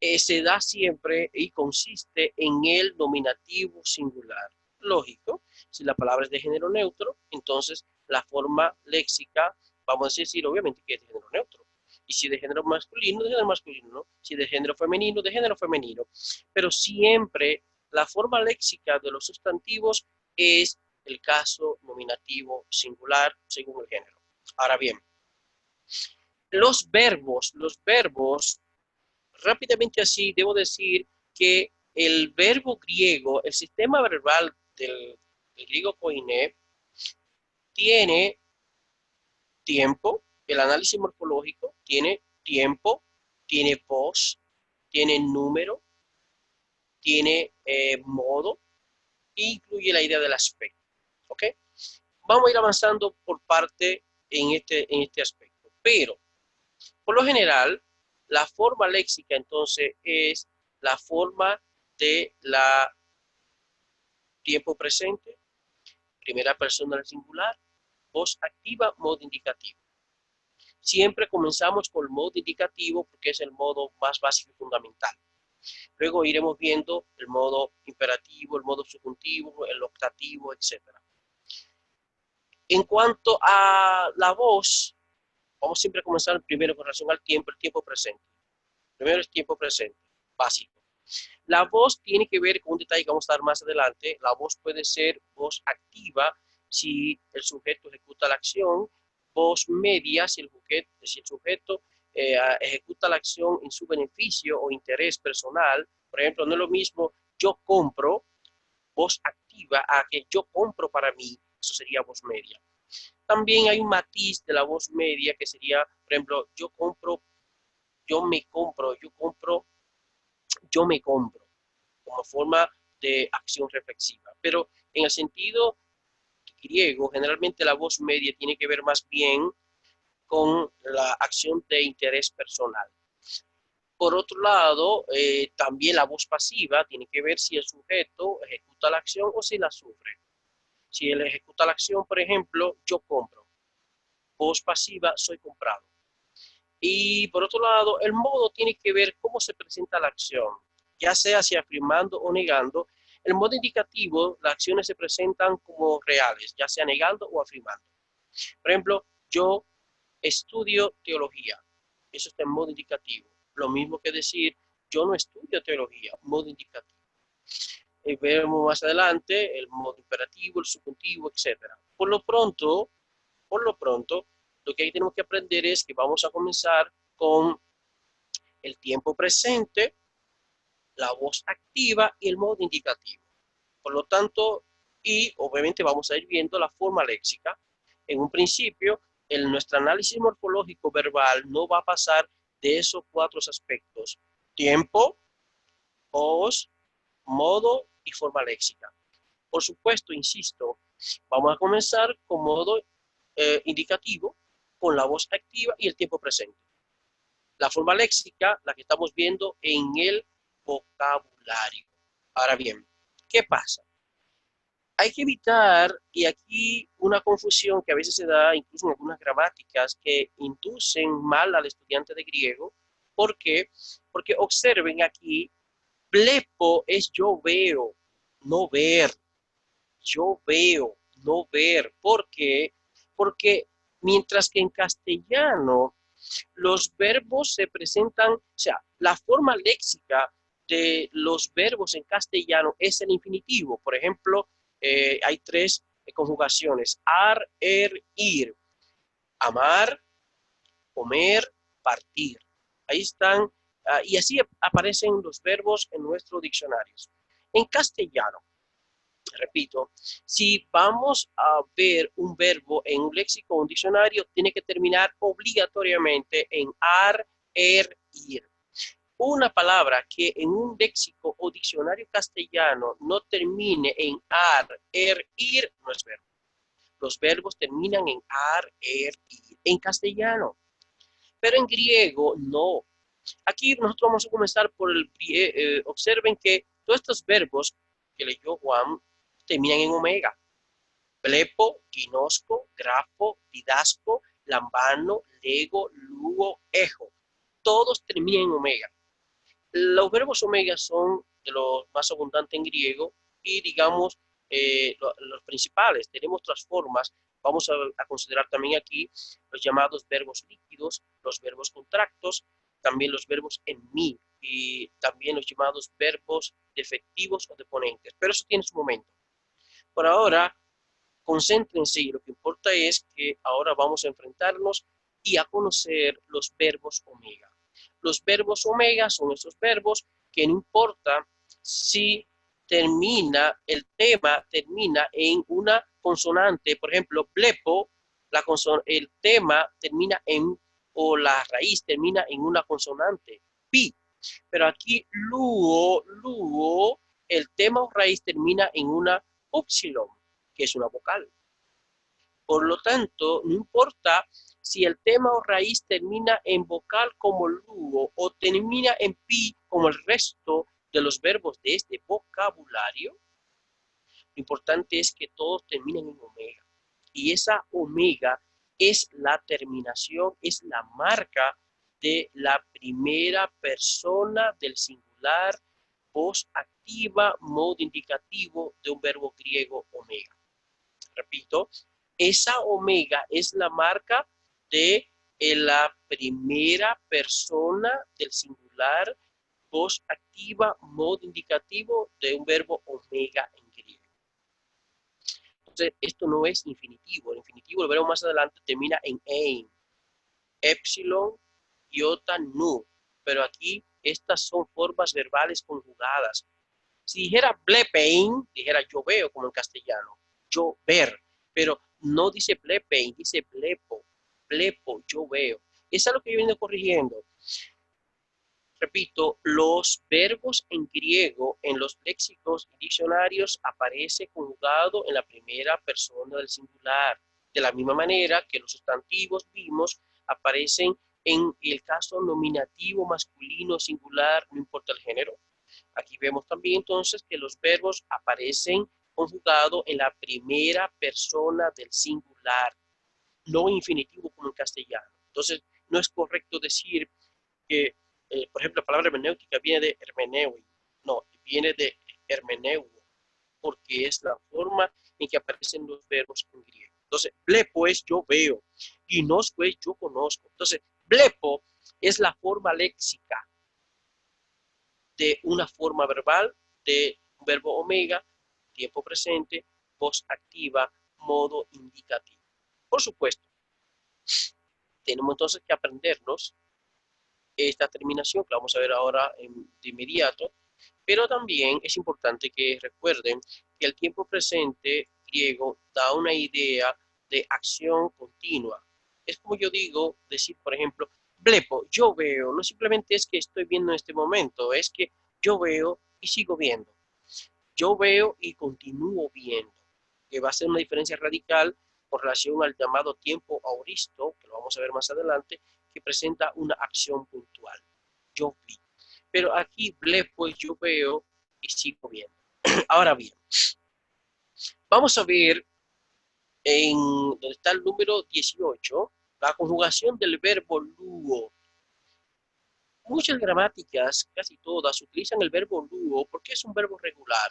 se da siempre y consiste en el nominativo singular. Lógico, si la palabra es de género neutro, entonces la forma léxica, vamos a decir obviamente que es de género neutro. Y si de género masculino, de género masculino, ¿no? Si de género femenino, de género femenino. Pero siempre la forma léxica de los sustantivos es el caso nominativo singular según el género. Ahora bien, los verbos, rápidamente así, debo decir que el verbo griego, el sistema verbal del griego koiné, tiene tiempo, el análisis morfológico tiene tiempo, tiene voz, tiene número, tiene modo, e incluye la idea del aspecto. ¿Ok? Vamos a ir avanzando por parte en este aspecto. Pero, por lo general, la forma léxica entonces es la forma de la tiempo presente, primera persona del singular, voz activa, modo indicativo. Siempre comenzamos con el modo indicativo porque es el modo más básico y fundamental. Luego iremos viendo el modo imperativo, el modo subjuntivo, el optativo, etc. En cuanto a la voz, vamos siempre a comenzar primero con relación al tiempo, el tiempo presente. Primero es tiempo presente, básico. La voz tiene que ver con un detalle que vamos a dar más adelante. La voz puede ser voz activa si el sujeto ejecuta la acción, voz media si el sujeto ejecuta la acción en su beneficio o interés personal. Por ejemplo, no es lo mismo yo compro, voz activa, a que yo compro para mí. Eso sería voz media. También hay un matiz de la voz media que sería, por ejemplo, yo compro, yo me compro, yo compro, yo me compro, como forma de acción reflexiva. Pero en el sentido griego, generalmente la voz media tiene que ver más bien con la acción de interés personal. Por otro lado, también la voz pasiva tiene que ver si el sujeto ejecuta la acción o si la sufre. Si él ejecuta la acción, por ejemplo, yo compro. Voz pasiva, soy comprado. Y por otro lado, el modo tiene que ver cómo se presenta la acción, ya sea si afirmando o negando. El modo indicativo, las acciones se presentan como reales, ya sea negando o afirmando. Por ejemplo, yo estudio teología. Eso está en modo indicativo. Lo mismo que decir, yo no estudio teología, modo indicativo. Vemos más adelante el modo imperativo, el subjuntivo, etcétera. Por lo pronto, lo que ahí tenemos que aprender es que vamos a comenzar con el tiempo presente, la voz activa y el modo indicativo. Por lo tanto, y obviamente vamos a ir viendo la forma léxica. En un principio, en nuestro análisis morfológico verbal no va a pasar de esos 4 aspectos: tiempo, voz, modo y forma léxica. Por supuesto, insisto, vamos a comenzar con modo indicativo, con la voz activa y el tiempo presente. La forma léxica, la que estamos viendo en el vocabulario. Ahora bien, ¿qué pasa? Hay que evitar, y aquí una confusión que a veces se da incluso en algunas gramáticas que inducen mal al estudiante de griego. ¿Por qué? Porque observen aquí, blepo es yo veo, no ver. Yo veo, no ver. ¿Por qué? Porque mientras que en castellano los verbos se presentan, o sea, la forma léxica de los verbos en castellano es el infinitivo. Por ejemplo, hay 3 conjugaciones: ar, ir, amar, comer, partir. Ahí están, y así aparecen los verbos en nuestros diccionarios. En castellano, repito, si vamos a ver un verbo en un léxico o un diccionario, tiene que terminar obligatoriamente en ar, ir. Una palabra que en un léxico o diccionario castellano no termine en ar, ir, no es verbo. Los verbos terminan en ar, ir en castellano, pero en griego no. Aquí nosotros vamos a comenzar por observen que todos estos verbos que leyó Juan terminan en omega. Blepo, ginosco, grafo, didasco, lambano, lego, lugo, ejo. Todos terminan en omega. Los verbos omega son de los más abundantes en griego y, digamos, los principales. Tenemos otras formas. Vamos a considerar también aquí los llamados verbos líquidos, los verbos contractos, también los verbos en mí y también los llamados verbos defectivos o deponentes. Pero eso tiene su momento. Por ahora, concéntrense y lo que importa es que ahora vamos a enfrentarnos y a conocer los verbos omega. Los verbos omega son esos verbos que no importa si el tema termina en una consonante. Por ejemplo, blepo, el tema termina o la raíz termina en una consonante, pi. Pero aquí, luo, el tema o raíz termina en una upsilon, que es una vocal. Por lo tanto, no importa si el tema o raíz termina en vocal como lugo o termina en pi como el resto de los verbos de este vocabulario, lo importante es que todos terminen en omega. Y esa omega es la terminación, es la marca de la primera persona del singular, voz activa, modo indicativo de un verbo griego omega. Repito, esa omega es la marca de la primera persona del singular, voz activa, modo indicativo de un verbo omega en griego. Entonces, esto no es infinitivo. El infinitivo, lo veremos más adelante, termina en ein, epsilon, iota, nu. Pero aquí estas son formas verbales conjugadas. Si dijera blepein, dijera yo veo, como en castellano, yo ver. Pero no dice blepein, dice blepo. Blepo, yo veo. Eso es lo que yo vengo corrigiendo. Repito, los verbos en griego en los léxicos y diccionarios aparece conjugado en la primera persona del singular. De la misma manera que los sustantivos vimos aparecen en el caso nominativo masculino singular, no importa el género. Aquí vemos también entonces que los verbos aparecen conjugados en la primera persona del singular, no infinitivo como en castellano. Entonces, no es correcto decir que, por ejemplo, la palabra hermenéutica viene de hermeneui. No, viene de hermeneuo. porque es la forma en que aparecen los verbos en griego. Entonces, blepo es yo veo, ginosko es yo conozco. Entonces, blepo es la forma léxica de una forma verbal de un verbo omega, tiempo presente, voz activa, modo indicativo. Por supuesto, tenemos entonces que aprendernos esta terminación que vamos a ver ahora de inmediato, pero también es importante que recuerden que el tiempo presente griego da una idea de acción continua. Es como yo digo, decir, por ejemplo, blepo, yo veo, no simplemente es que estoy viendo en este momento, es que yo veo y sigo viendo. Yo veo y continúo viendo, que va a ser una diferencia radical con relación al llamado tiempo auristo, que lo vamos a ver más adelante, que presenta una acción puntual. Yo vi. Pero aquí blepo, yo veo y sigo viendo. Ahora bien, vamos a ver en donde está el número 18, la conjugación del verbo luo. Muchas gramáticas, casi todas, utilizan el verbo luo porque es un verbo regular.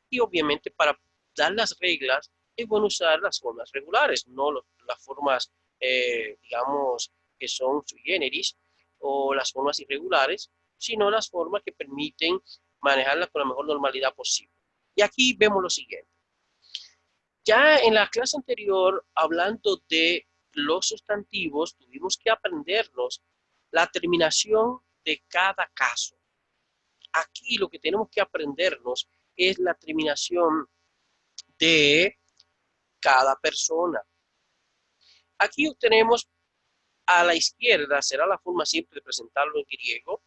Y obviamente para dar las reglas es bueno usar las formas regulares, no las formas, digamos, que son sui generis o las formas irregulares, sino las formas que permiten manejarlas con la mejor normalidad posible. Y aquí vemos lo siguiente. Ya en la clase anterior, hablando de los sustantivos, tuvimos que aprendernos la terminación de cada caso. Aquí lo que tenemos que aprendernos es la terminación de cada persona. Aquí obtenemos a la izquierda, será la forma simple de presentarlo en griego,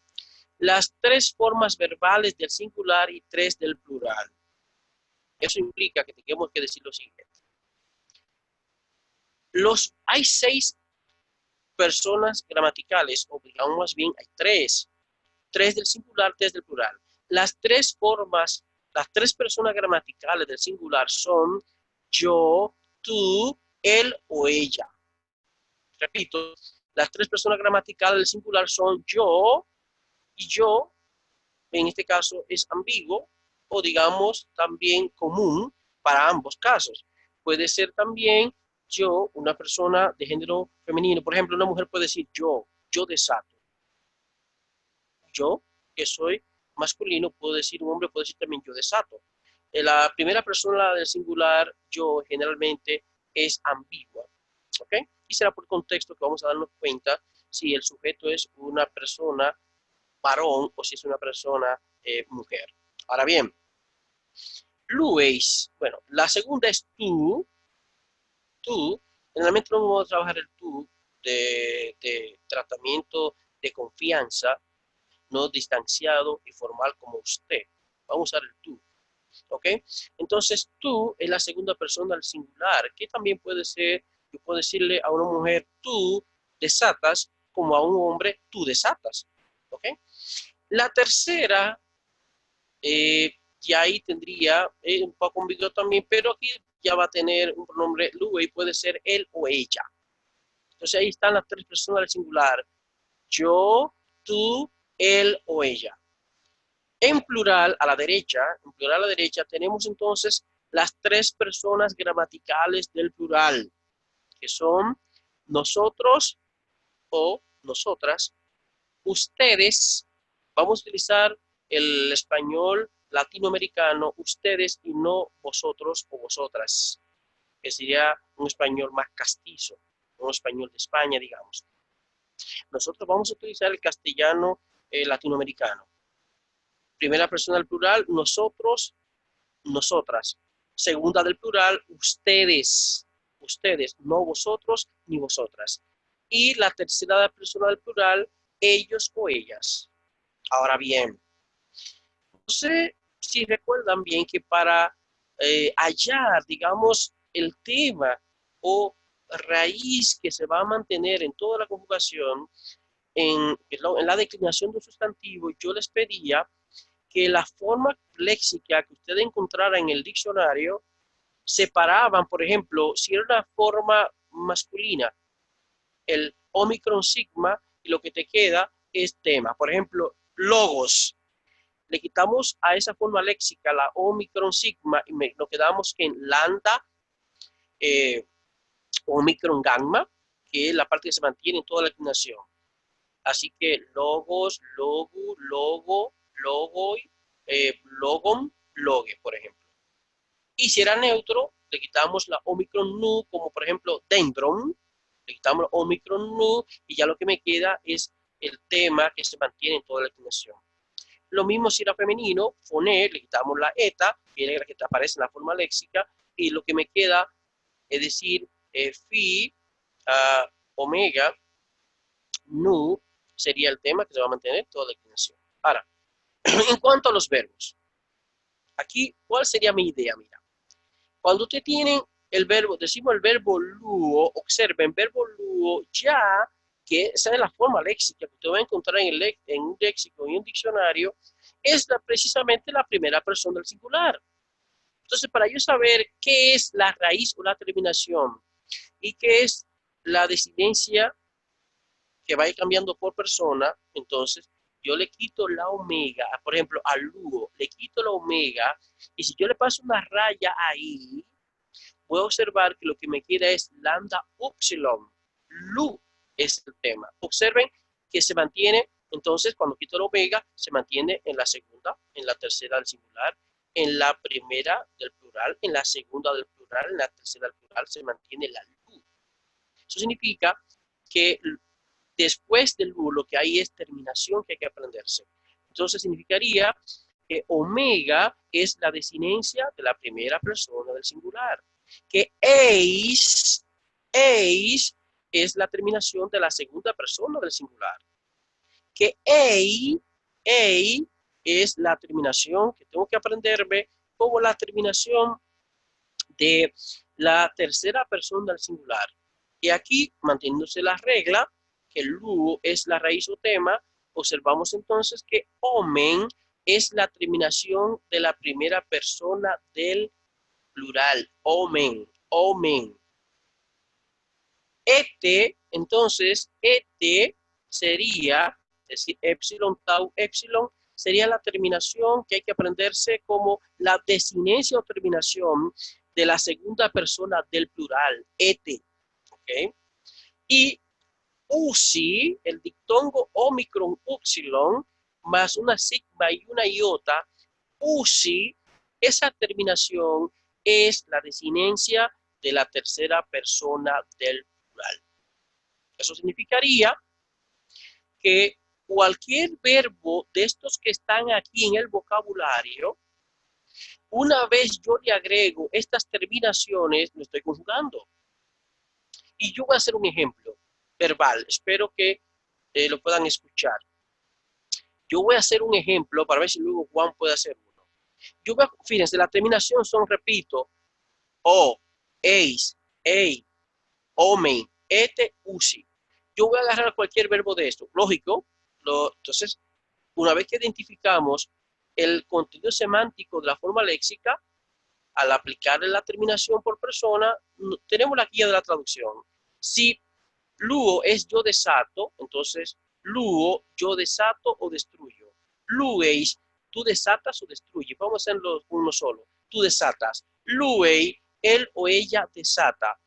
las tres formas verbales del singular y tres del plural. Eso implica que tenemos que decir lo siguiente. Hay 6 personas gramaticales, o digamos más bien hay 3. 3 del singular, 3 del plural. Las tres personas gramaticales del singular son yo, tú, él o ella. Repito, las 3 personas gramaticales del singular son yo y yo, en este caso es ambiguo o digamos también común para ambos casos. Puede ser también yo, una persona de género femenino. Por ejemplo, una mujer puede decir yo desato. Yo, que soy masculino, puedo decir, un hombre puede decir también yo desato. La primera persona del singular, yo, generalmente es ambigua. ¿Ok? Y será por contexto que vamos a darnos cuenta si el sujeto es una persona varón o si es una persona mujer. Ahora bien, Luis, bueno, la segunda es tú. Generalmente no vamos a trabajar el tú de tratamiento de confianza, no distanciado y formal como usted. Vamos a usar el tú. ¿Ok? Entonces, tú es la segunda persona del singular, que también puede ser, yo puedo decirle a una mujer, tú desatas, como a un hombre, tú desatas. ¿Ok? La tercera, y ahí tendría un poco ambiguo también, pero aquí ya va a tener un pronombre lui, puede ser él o ella. Entonces, ahí están las 3 personas del singular. Yo, tú, él o ella. En plural a la derecha, tenemos entonces las 3 personas gramaticales del plural, que son nosotros o nosotras, ustedes. Vamos a utilizar el español latinoamericano, ustedes, y no vosotros o vosotras, que sería un español más castizo, un español de España, digamos. Nosotros vamos a utilizar el castellano latinoamericano. Primera persona del plural, nosotros, nosotras. Segunda del plural, ustedes, no vosotros ni vosotras. Y la tercera persona del plural, ellos o ellas. Ahora bien, no sé si recuerdan bien que para hallar, digamos, el tema o raíz que se va a mantener en toda la conjugación, en la declinación de un sustantivo, yo les pedía que la forma léxica que usted encontrara en el diccionario separaban, por ejemplo, si era una forma masculina, el Omicron sigma, y lo que te queda es tema. Por ejemplo, logos. le quitamos a esa forma léxica la Omicron sigma y nos quedamos en lambda, Omicron gamma, que es la parte que se mantiene en toda la declinación. Así que logos, logu, logo, logoi, logon, logue, por ejemplo. Y si era neutro, le quitamos la Omicron nu, como por ejemplo dendron, le quitamos la Omicron nu y ya lo que me queda es el tema que se mantiene en toda la declinación. Lo mismo si era femenino, foné, le quitamos la eta, que es la que aparece en la forma léxica, y lo que me queda es decir, phi, omega, nu, sería el tema que se va a mantener toda la declinación. Ahora, en cuanto a los verbos, aquí, ¿cuál sería mi idea? Mira, cuando usted tiene el verbo, decimos el verbo luo, observen, verbo luo ya, que esa es la forma léxica que usted va a encontrar en un léxico y un diccionario, es precisamente la primera persona del singular. Entonces, para yo saber qué es la raíz o la terminación y qué es la desinencia que va a ir cambiando por persona, entonces yo le quito la omega, por ejemplo, al luo, le quito la omega, y si yo le paso una raya ahí, voy a observar que lo que me queda es lambda upsilon. Lu es el tema. Observen que se mantiene, entonces cuando quito la omega, se mantiene en la segunda, en la tercera del singular, en la primera del plural, en la segunda del plural, en la tercera del plural, se mantiene la lu. Eso significa que después del lu lo que hay es terminación que hay que aprenderse. Entonces significaría que omega es la desinencia de la primera persona del singular, que eis es la terminación de la segunda persona del singular, que ei es la terminación que tengo que aprenderme como la terminación de la tercera persona del singular. Y aquí, manteniéndose la regla, que el luo es la raíz o tema, observamos entonces que omen es la terminación de la primera persona del plural, omen, omen. Entonces, sería, es decir, epsilon, tau, epsilon, sería la terminación que hay que aprenderse como la desinencia o terminación de la segunda persona del plural, ¿ok? Y usi, el dictongo omicron upsilon, más una sigma y una iota, usi, esa terminación es la desinencia de la tercera persona del plural. Eso significaría que cualquier verbo de estos que están aquí en el vocabulario, una vez yo le agrego estas terminaciones, lo estoy conjugando. Y yo voy a hacer un ejemplo verbal. Espero que lo puedan escuchar. Yo voy a hacer un ejemplo para ver si luego Juan puede hacer uno. Fíjense, la terminación son, repito, o, eis, ei, omen, ete, usi. Yo voy a agarrar cualquier verbo de esto. Lógico. Entonces, una vez que identificamos el contenido semántico de la forma léxica, al aplicarle la terminación por persona, tenemos la guía de la traducción. Si luo es yo desato, entonces luo, yo desato o destruyo. Lueis, tú desatas o destruyes. Vamos a hacerlo uno solo. Tú desatas. Luei, él o ella desata.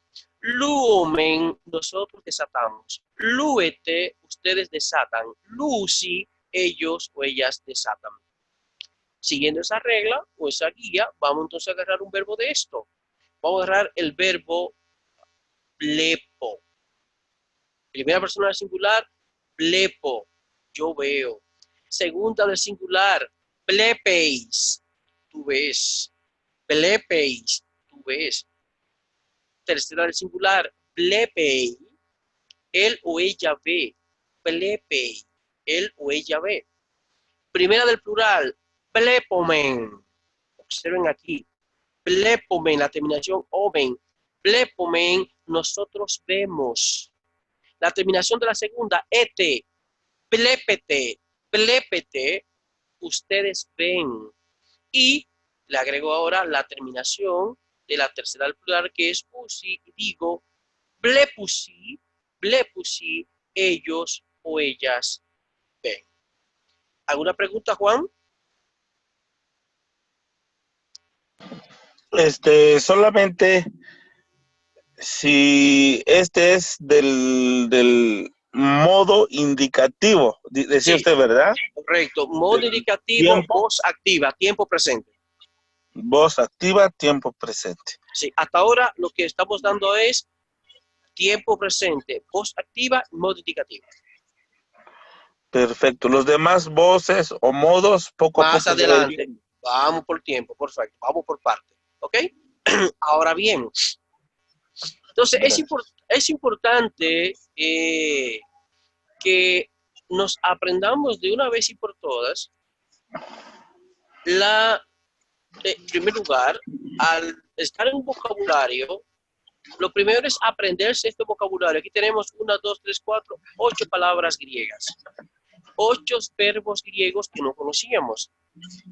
Luomen, nosotros desatamos. Luete, ustedes desatan. Luci, ellos o ellas desatan. Siguiendo esa regla o esa guía, vamos entonces a agarrar un verbo de esto. Vamos a agarrar el verbo blepo. Primera persona del singular, blepo, yo veo. Segunda del singular, blepeis, tú ves. Blepeis, tú ves. Tercera del singular, blepei, él o ella ve. Blepei, él o ella ve. Primera del plural, blepomen. Observen aquí. Blepomen, la terminación omen. Blepomen, nosotros vemos. La terminación de la segunda, ete, plepete, plepete, ustedes ven. Y le agrego ahora la terminación de la tercera del plural, que es usi, y digo, blepusi, blepusi, ellos o ellas ven. ¿Alguna pregunta, Juan? Solamente si este es del modo indicativo, decía Sí, usted, ¿verdad? correcto. Modo Del indicativo, tiempo, voz activa, tiempo presente. voz activa, tiempo presente. Sí, hasta ahora lo que estamos dando es tiempo presente, voz activa, modo indicativo. Perfecto. Los demás voces o modos poco a Más poco se va a ir adelante, viendo. vamos por tiempo, perfecto, vamos por parte, ¿ok? Ahora bien, entonces Gracias. es importante que nos aprendamos de una vez y por todas en primer lugar, al estar en un vocabulario, lo primero es aprenderse este vocabulario. Aquí tenemos 1, 2, 3, 4, 8 palabras griegas, 8 verbos griegos que no conocíamos,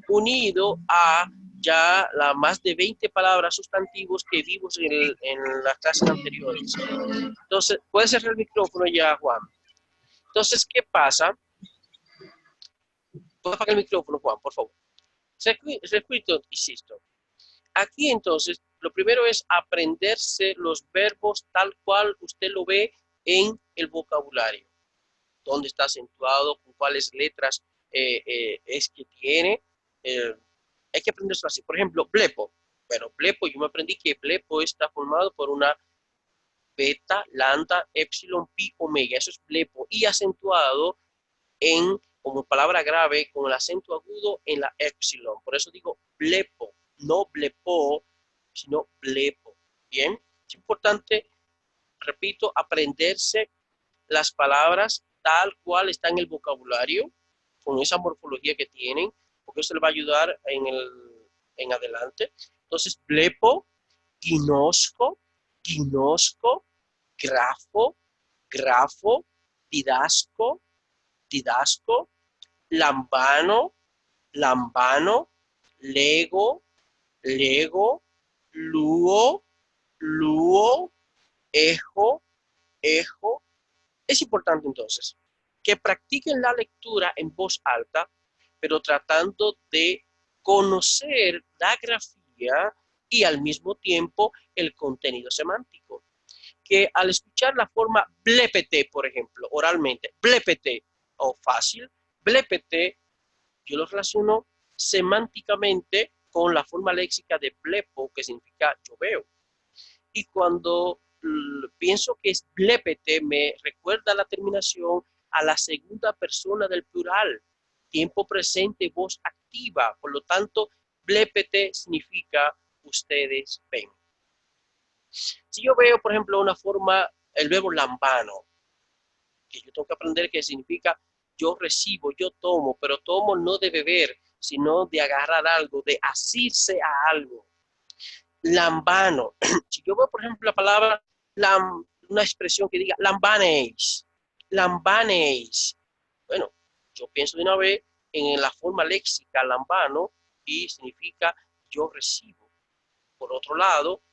unido a ya las más de 20 palabras sustantivos que vimos en las clases anteriores. Entonces, puede cerrar el micrófono ya, Juan. Entonces, ¿qué pasa? Puedes apagar el micrófono, Juan, por favor. Repito, insisto. Aquí entonces, lo primero es aprenderse los verbos tal cual usted lo ve en el vocabulario. Dónde está acentuado, con cuáles letras es que tiene. Hay que aprenderlo así. Por ejemplo, blepo. Bueno, blepo, yo me aprendí que blepo está formado por una beta, lambda, epsilon, pi, omega. Eso es blepo. Y acentuado como palabra grave, con el acento agudo en la epsilon. Por eso digo blepo, no blepo, sino blepo. Bien, es importante, repito, aprenderse las palabras tal cual está en el vocabulario, con esa morfología que tienen, porque eso le va a ayudar en adelante. Entonces, blepo, ginosco, ginosco, grafo, grafo, didasco, didasco, lambano, lambano, lego, lego, luo, luo, ejo, ejo. Es importante entonces que practiquen la lectura en voz alta, pero tratando de conocer la grafía y al mismo tiempo el contenido semántico. Que al escuchar la forma blépete, por ejemplo, oralmente, blépete o fácil, blépete, yo lo relaciono semánticamente con la forma léxica de blepo, que significa yo veo. Y cuando pienso que es blépete, me recuerda la terminación a la segunda persona del plural, tiempo presente, voz activa. Por lo tanto, blépete significa ustedes ven. Si yo veo, por ejemplo, una forma, el verbo lambano, que yo tengo que aprender que significa yo recibo, yo tomo, pero tomo no de beber, sino de agarrar algo, de asirse a algo. Lambano. Si yo veo, por ejemplo, la palabra, una expresión que diga lambaneis, lambaneis. Bueno, yo pienso de una vez en la forma léxica lambano y significa yo recibo. Por otro lado,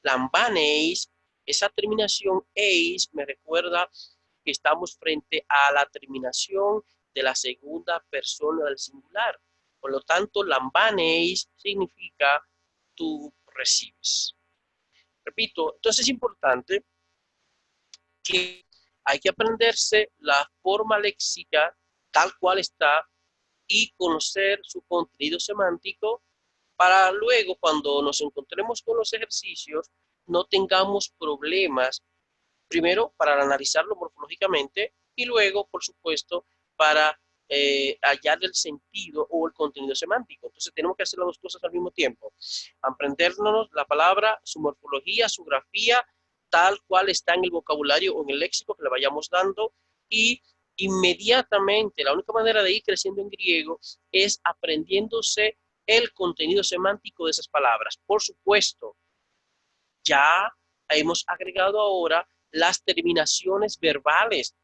lambaneis, esa terminación eis me recuerda que estamos frente a la terminación de la segunda persona del singular. Por lo tanto, lambaneis significa tú recibes. Repito, entonces es importante que hay que aprenderse la forma léxica tal cual está y conocer su contenido semántico para luego, cuando nos encontremos con los ejercicios, no tengamos problemas, primero para analizarlo morfológicamente y luego, por supuesto, para hallar el sentido o el contenido semántico. Entonces tenemos que hacer las dos cosas al mismo tiempo. Aprendernos la palabra, su morfología, su grafía, tal cual está en el vocabulario o en el léxico que le vayamos dando y inmediatamente, la única manera de ir creciendo en griego es aprendiéndose el contenido semántico de esas palabras. Por supuesto, ya hemos agregado ahora las terminaciones verbales.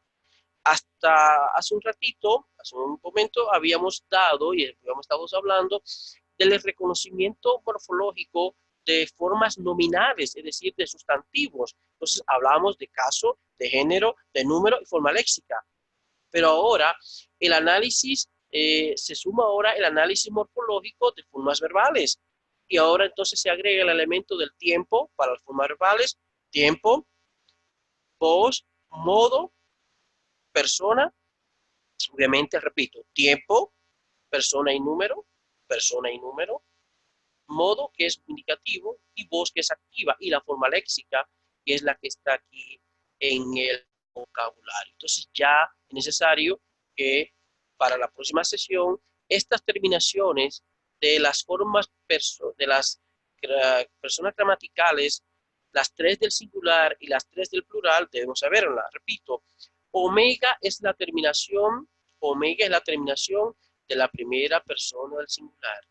Hasta hace un ratito, hace un momento, habíamos dado y habíamos estado hablando del reconocimiento morfológico de formas nominales, es decir, de sustantivos. Entonces, hablábamos de caso, de género, de número y forma léxica. Pero ahora se suma ahora el análisis morfológico de formas verbales. Y ahora entonces se agrega el elemento del tiempo para las formas verbales. Tiempo, voz, modo, persona. Obviamente, repito, tiempo, persona y número, modo que es indicativo y voz que es activa y la forma léxica que es la que está aquí en el vocabulario. Entonces ya es necesario que para la próxima sesión estas terminaciones de las formas de las personas gramaticales, las tres del singular y las tres del plural, debemos saberlas. Repito, omega es la terminación de la primera persona del singular.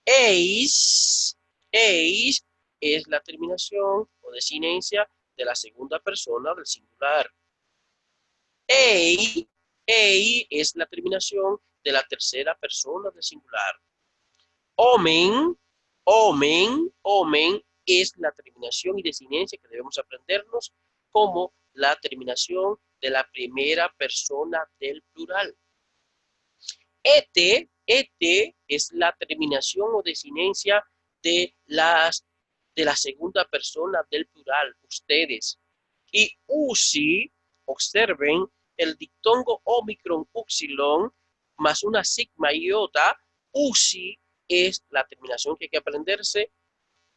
Eis es la terminación o desinencia de la segunda persona del singular. Ei es la terminación de la tercera persona del singular. Omen es la terminación y desinencia que debemos aprendernos como la terminación de la primera persona del plural. Et es la terminación o desinencia de la segunda persona del plural, ustedes. Y usi, observen, el dictongo omicron upsilon más una sigma iota, usi es la terminación que hay que aprenderse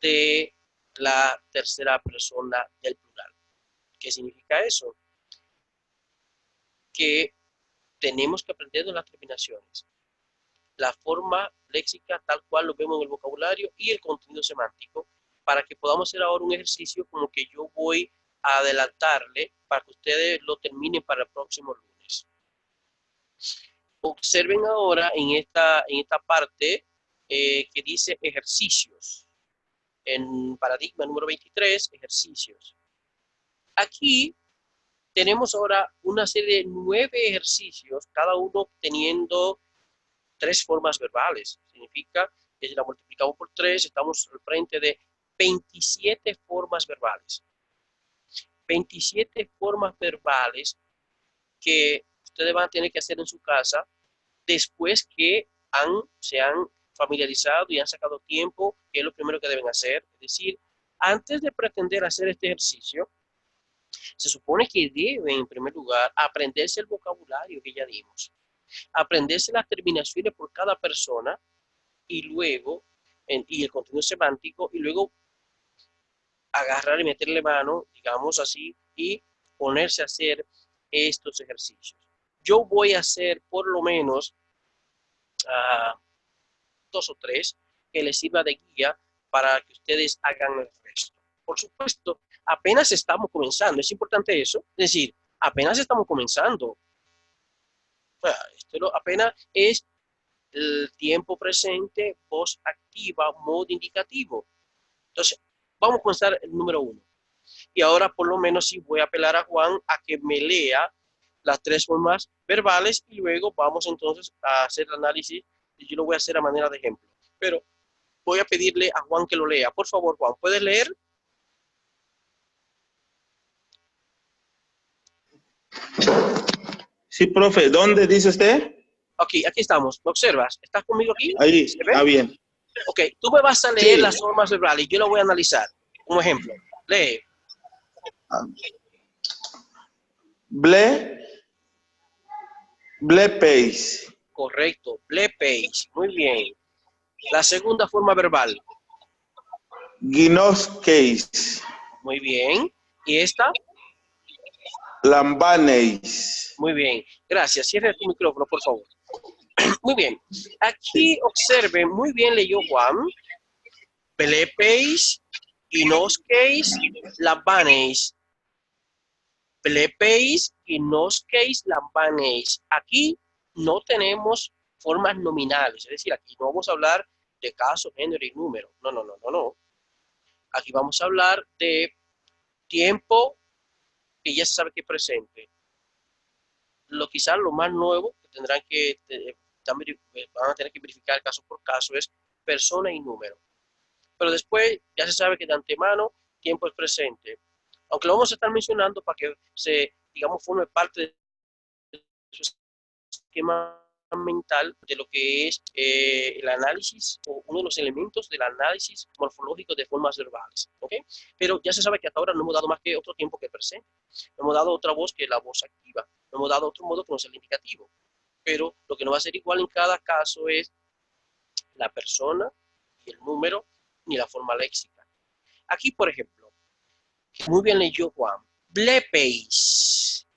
de la tercera persona del plural. ¿Qué significa eso? Que tenemos que aprender las terminaciones, la forma léxica tal cual lo vemos en el vocabulario y el contenido semántico, para que podamos hacer ahora un ejercicio como que yo voy a adelantarle para que ustedes lo terminen para el próximo lunes. Observen ahora en esta parte que dice ejercicios. En paradigma número 23, ejercicios. Aquí tenemos ahora una serie de 9 ejercicios, cada uno teniendo 3 formas verbales. Significa que si la multiplicamos por 3, estamos al frente de 27 formas verbales. 27 formas verbales que ustedes van a tener que hacer en su casa después que se han familiarizado y han sacado tiempo, que es lo primero que deben hacer. Es decir, antes de pretender hacer este ejercicio, se supone que deben, en primer lugar, aprenderse el vocabulario que ya dimos, aprenderse las terminaciones por cada persona y luego, y el contenido semántico, y luego agarrar y meterle mano, digamos así, y ponerse a hacer estos ejercicios. Yo voy a hacer por lo menos 2 o 3 que les sirva de guía para que ustedes hagan el resto. Por supuesto, apenas estamos comenzando, es importante eso, es decir, apenas estamos comenzando. Esto apenas es el tiempo presente, voz activa, modo indicativo. Entonces, vamos a comenzar el número 1. Y ahora por lo menos sí voy a apelar a Juan a que me lea las 3 formas verbales y luego vamos entonces a hacer el análisis y yo lo voy a hacer a manera de ejemplo. Pero voy a pedirle a Juan que lo lea. Por favor, Juan, ¿puedes leer? Sí, profe, ¿dónde dice usted? Aquí estamos. ¿Me observas? ¿Estás conmigo aquí? Ahí, ¿Se ve? bien. Ok, tú me vas a leer Sí. las formas verbales y yo lo voy a analizar. Un ejemplo. Lee. Blepeis. Correcto. Blepeis. Muy bien. La segunda forma verbal. Ginoskeis. Muy bien. ¿Y esta? Lambaneis. Muy bien. Gracias. Cierra tu micrófono, por favor. Muy bien. Aquí observen, muy bien leyó Juan. Blepeis, ginoskeis, lambaneis. Blepeis, ginoskeis, lambaneis. Aquí no tenemos formas nominales, es decir, aquí no vamos a hablar de caso, género y número. No. Aquí vamos a hablar de tiempo que ya se sabe que es presente. Quizás lo más nuevo que tendrán que van a tener que verificar caso por caso es persona y número. Pero después ya se sabe que de antemano tiempo es presente. Aunque lo vamos a estar mencionando para que digamos, forme parte de su esquema fundamental de lo que es el análisis, o uno de los elementos del análisis morfológico de formas verbales, ¿ok? Pero ya se sabe que hasta ahora no hemos dado más que otro tiempo que el presente. No hemos dado otra voz que la voz activa. No hemos dado otro modo que no sea el indicativo. Pero lo que no va a ser igual en cada caso es la persona y el número ni la forma léxica. Aquí, por ejemplo, muy bien leyó Juan, blepeis.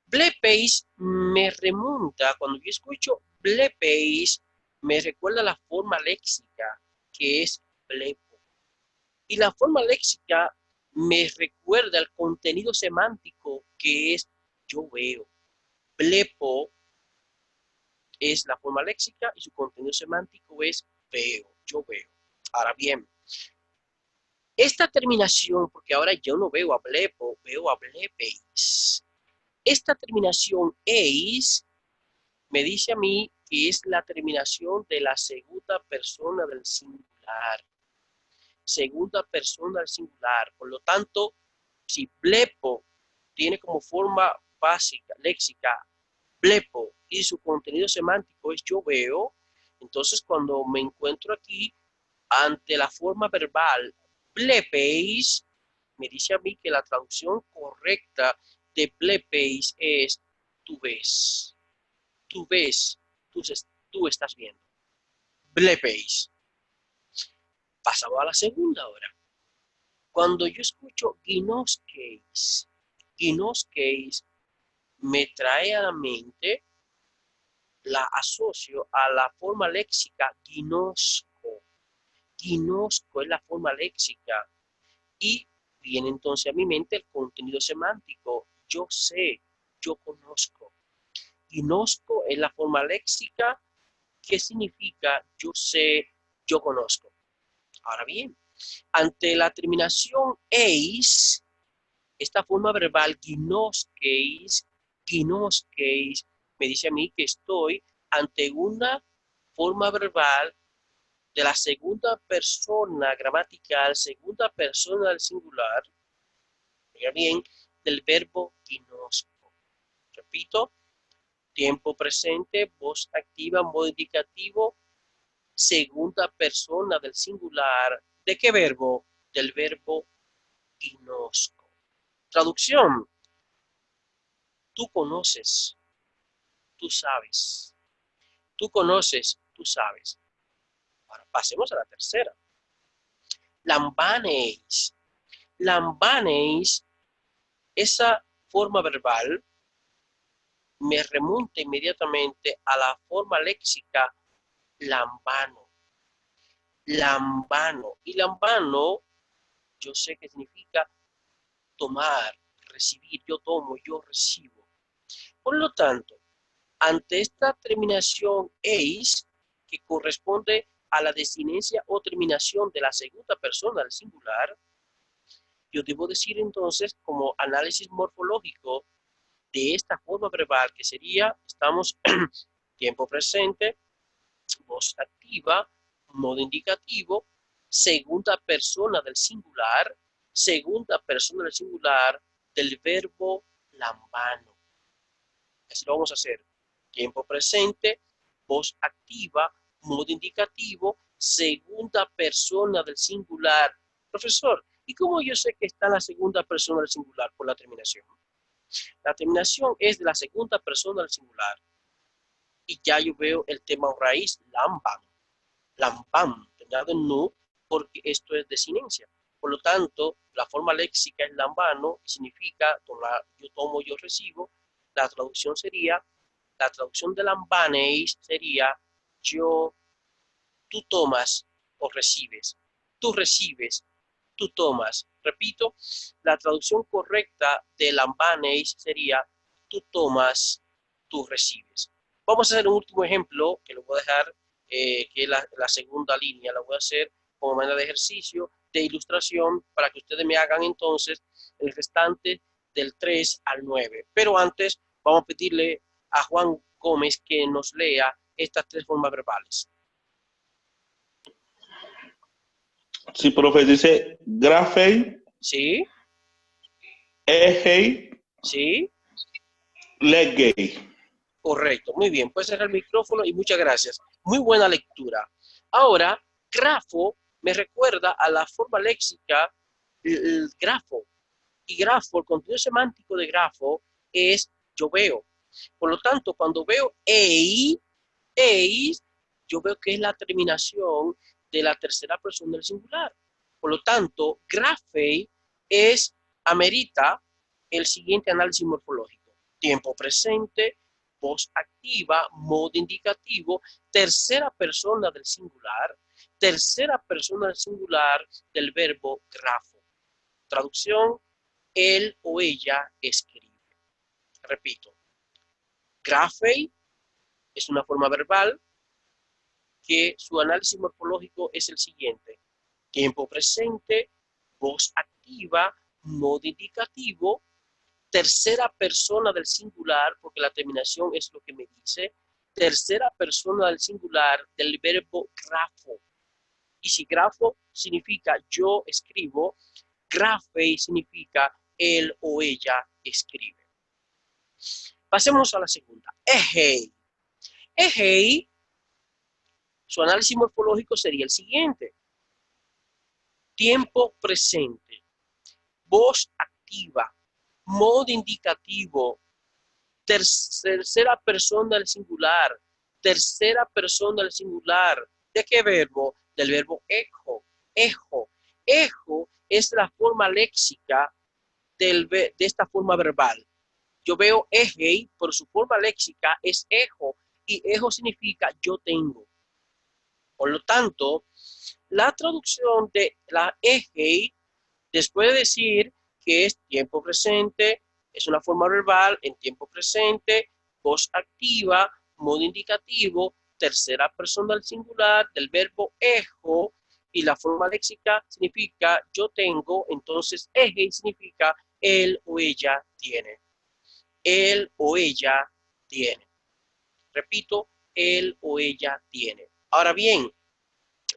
Blepeis me remonta, cuando yo escucho blepeis, me recuerda la forma léxica, que es blepo. Y la forma léxica me recuerda el contenido semántico, que es yo veo. Blepo es la forma léxica y su contenido semántico es veo, yo veo. Ahora bien, esta terminación, porque ahora yo no veo a blepo, veo a blepeis. Esta terminación eis me dice a mí que es la terminación de la segunda persona del singular. Segunda persona del singular. Por lo tanto, si blepo tiene como forma básica, léxica, blepo, y su contenido semántico es yo veo, entonces cuando me encuentro aquí ante la forma verbal blepeis, me dice a mí que la traducción correcta de blepeis es tú ves, tú ves, tú estás viendo. Blepeis. Pasamos a la segunda ahora. Cuando yo escucho ginoskeis, ginoskeis me trae a la mente, la asocio a la forma léxica ginosco. Ginosco es la forma léxica y viene entonces a mi mente el contenido semántico. Yo sé, yo conozco. Ginosco es la forma léxica que significa yo sé, yo conozco. Ahora bien, ante la terminación eis, esta forma verbal ginoskeis, ginoskeis, me dice a mí que estoy ante una forma verbal de la segunda persona gramatical, segunda persona del singular, oiga bien, del verbo ginosco. Repito, tiempo presente, voz activa, modo indicativo, segunda persona del singular. ¿De qué verbo? Del verbo ginosco. Traducción. Tú conoces, tú sabes. Tú conoces, tú sabes. Ahora pasemos a la tercera. Lambaneis. Lambaneis, esa forma verbal me remonta inmediatamente a la forma léxica lambano. Lambano. Y lambano, yo sé que significa tomar, recibir. Yo tomo, yo recibo. Por lo tanto, ante esta terminación eis, que corresponde a la desinencia o terminación de la segunda persona del singular, yo debo decir entonces, como análisis morfológico de esta forma verbal, que sería, estamos tiempo presente, voz activa, modo indicativo, segunda persona del singular del verbo lambano. Así lo vamos a hacer. Tiempo presente, voz activa, modo indicativo, segunda persona del singular. Profesor, ¿y cómo yo sé que está la segunda persona del singular? Por la terminación. La terminación es de la segunda persona del singular. Y ya yo veo el tema o raíz, lambam. Lambam, terminado en nu, porque esto es desinencia. Por lo tanto, la forma léxica es lambano, y significa tomar, yo tomo, yo recibo. La traducción sería, la traducción de lambaneis sería yo, tú tomas o recibes. Tú recibes, tú tomas. Repito, la traducción correcta de lambaneis sería tú tomas, tú recibes. Vamos a hacer un último ejemplo que lo voy a dejar, que es la segunda línea. La voy a hacer como manera de ejercicio, de ilustración, para que ustedes me hagan entonces el restante del 3 al 9. Pero antes vamos a pedirle a Juan Gómez que nos lea estas tres formas verbales. Sí, profe, dice grafei, ¿Sí? egei, ¿Sí? legei. Correcto, muy bien. Puede cerrar el micrófono y muchas gracias. Muy buena lectura. Ahora, grafo me recuerda a la forma léxica, el grafo. Y grafo, el contenido semántico de grafo es yo veo. Por lo tanto, cuando veo eis, yo veo que es la terminación de la tercera persona del singular. Por lo tanto, grafei amerita el siguiente análisis morfológico. Tiempo presente, voz activa, modo indicativo, tercera persona del singular del verbo grafo. Traducción, él o ella escribe. Repito, grafei es una forma verbal que su análisis morfológico es el siguiente. Tiempo presente, voz activa, modo indicativo, tercera persona del singular, porque la terminación es lo que me dice, tercera persona del singular del verbo grafo. Y si grafo significa yo escribo, grafei significa él o ella escribe. Pasemos a la segunda. Ehei. Ehei, su análisis morfológico sería el siguiente. Tiempo presente, voz activa, modo indicativo, tercera persona del singular, ¿de qué verbo? Del verbo ejo. Ejo es la forma léxica de esta forma verbal. Yo veo ejei, por su forma léxica es ejo, y ejo significa yo tengo. Por lo tanto, la traducción de la ejei, después de decir que es tiempo presente, es una forma verbal en tiempo presente, voz activa, modo indicativo, tercera persona del singular del verbo ejo, y la forma léxica significa yo tengo, entonces ejei significa él o ella tiene. Él o ella tiene. Repito, él o ella tiene. Ahora bien,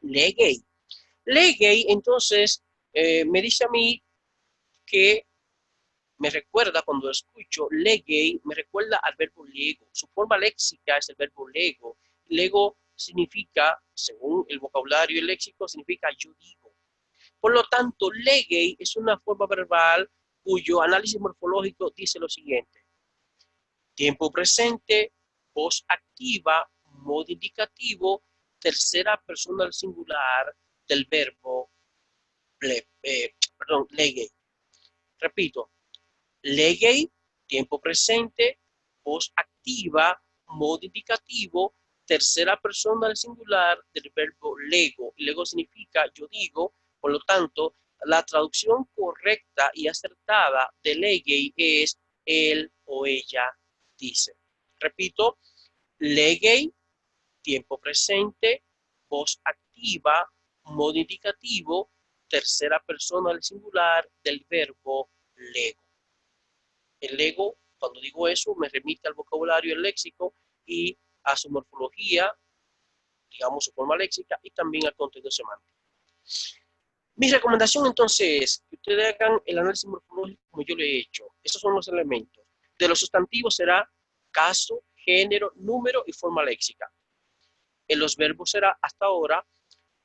legei. Legei, entonces, me dice a mí que me recuerda cuando escucho legei, me recuerda al verbo lego. Su forma léxica es el verbo lego. Lego significa, según el vocabulario y el léxico, significa yo digo. Por lo tanto, legei es una forma verbal cuyo análisis morfológico dice lo siguiente. Tiempo presente, voz activa, modo indicativo, tercera persona del singular del verbo legei. Repito, legei, tiempo presente, voz activa, modo indicativo, tercera persona del singular del verbo lego. Lego significa yo digo, por lo tanto, la traducción correcta y acertada de legei es él o ella dice. Repito, legei, tiempo presente, voz activa, modo indicativo, tercera persona del singular del verbo lego. El lego, cuando digo eso, me remite al vocabulario, el léxico y a su morfología, digamos su forma léxica y también al contenido semántico. Mi recomendación entonces es que ustedes hagan el análisis morfológico como yo lo he hecho. Esos son los elementos. De los sustantivos será caso, género, número y forma léxica. En los verbos será hasta ahora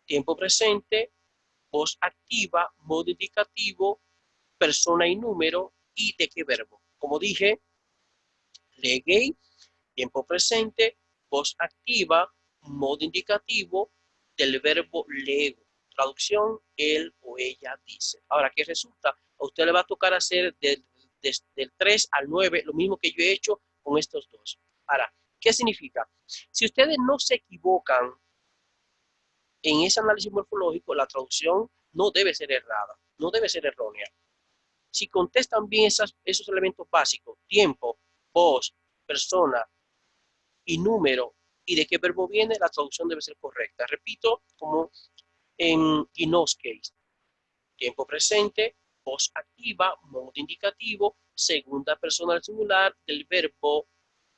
tiempo presente, voz activa, modo indicativo, persona y número y de qué verbo. Como dije, legei, tiempo presente, voz activa, modo indicativo del verbo lego. Traducción, él o ella dice. Ahora, ¿qué resulta? A usted le va a tocar hacer del 3 al 9 lo mismo que yo he hecho con estos dos. Ahora, ¿qué significa? Si ustedes no se equivocan en ese análisis morfológico, la traducción no debe ser errada, no debe ser errónea. Si contestan bien esos elementos básicos, tiempo, voz, persona y número, y de qué verbo viene, la traducción debe ser correcta. Repito, como en Inos case. Tiempo presente, voz activa, modo indicativo, segunda persona del singular del verbo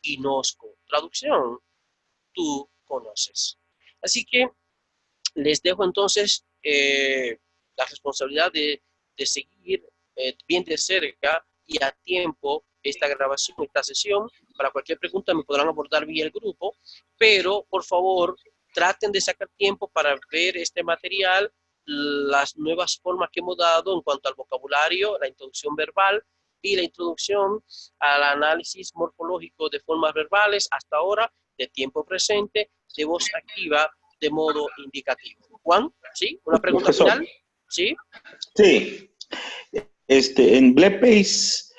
inosco. Traducción, tú conoces. Así que les dejo entonces la responsabilidad de seguir bien de cerca y a tiempo esta grabación, esta sesión, Para cualquier pregunta me podrán abordar vía el grupo, pero por favor traten de sacar tiempo para ver este material, las nuevas formas que hemos dado en cuanto al vocabulario, la introducción verbal y la introducción al análisis morfológico de formas verbales hasta ahora, de tiempo presente, de voz activa, de modo indicativo. Juan, ¿sí? ¿Una pregunta Profesor. final? ¿Sí? Sí. En Blepeis,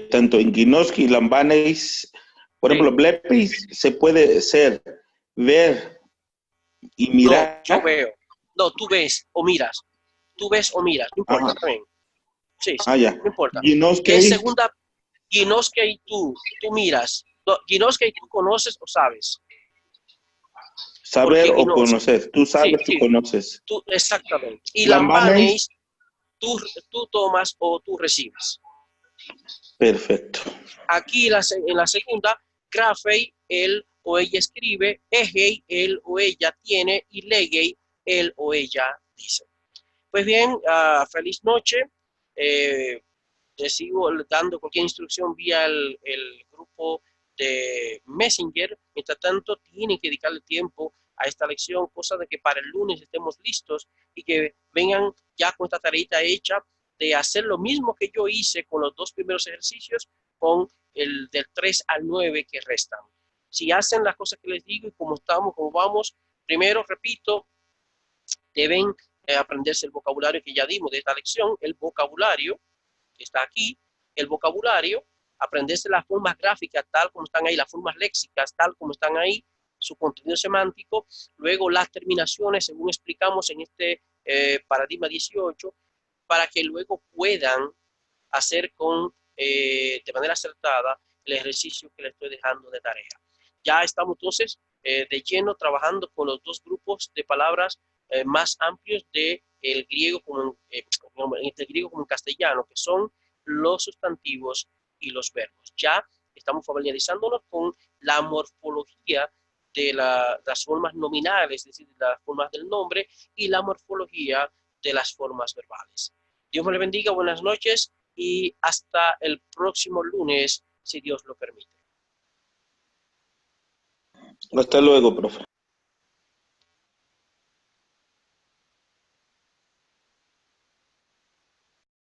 tanto en Ginoski y Lambanes, por ejemplo, Blepeis se puede ser ver y mirar. No, yo veo. No, tú ves o miras. Tú ves o miras. No importa también. Sí, sí, Ya. no importa. Ginoski. Es segunda. Ginoski y tú miras. Ginoski y tú conoces o sabes. Saber Porque o Ginoski, conocer. Tú sabes, sí, tú conoces. Tú, exactamente. Y Lambanes. Lambanes, tú tomas o tú recibes. Perfecto. Aquí en la segunda, grafei, él o ella escribe, egei, él o ella tiene, y legei, él o ella dice. Pues bien, feliz noche. Les sigo dando cualquier instrucción vía el grupo de Messenger. Mientras tanto, tienen que dedicarle tiempo a esta lección, cosa de que para el lunes estemos listos y que vengan ya con esta tareita hecha de hacer lo mismo que yo hice con los dos primeros ejercicios, con el del 3 al 9 que restan. Si hacen las cosas que les digo y como estamos, como vamos, primero, repito, deben aprenderse el vocabulario que ya dimos de esta lección, el vocabulario que está aquí, el vocabulario, aprenderse las formas gráficas tal como están ahí, las formas léxicas tal como están ahí, su contenido semántico, luego las terminaciones según explicamos en este paradigma 18, para que luego puedan hacer de manera acertada el ejercicio que les estoy dejando de tarea. Ya estamos entonces de lleno trabajando con los dos grupos de palabras más amplios del griego entre griego como en castellano, que son los sustantivos y los verbos. Ya estamos familiarizándonos con la morfología de las formas nominales, es decir, de las formas del nombre, y la morfología de las formas verbales. Dios me le bendiga, buenas noches y hasta el próximo lunes, si Dios lo permite. Hasta luego, profe.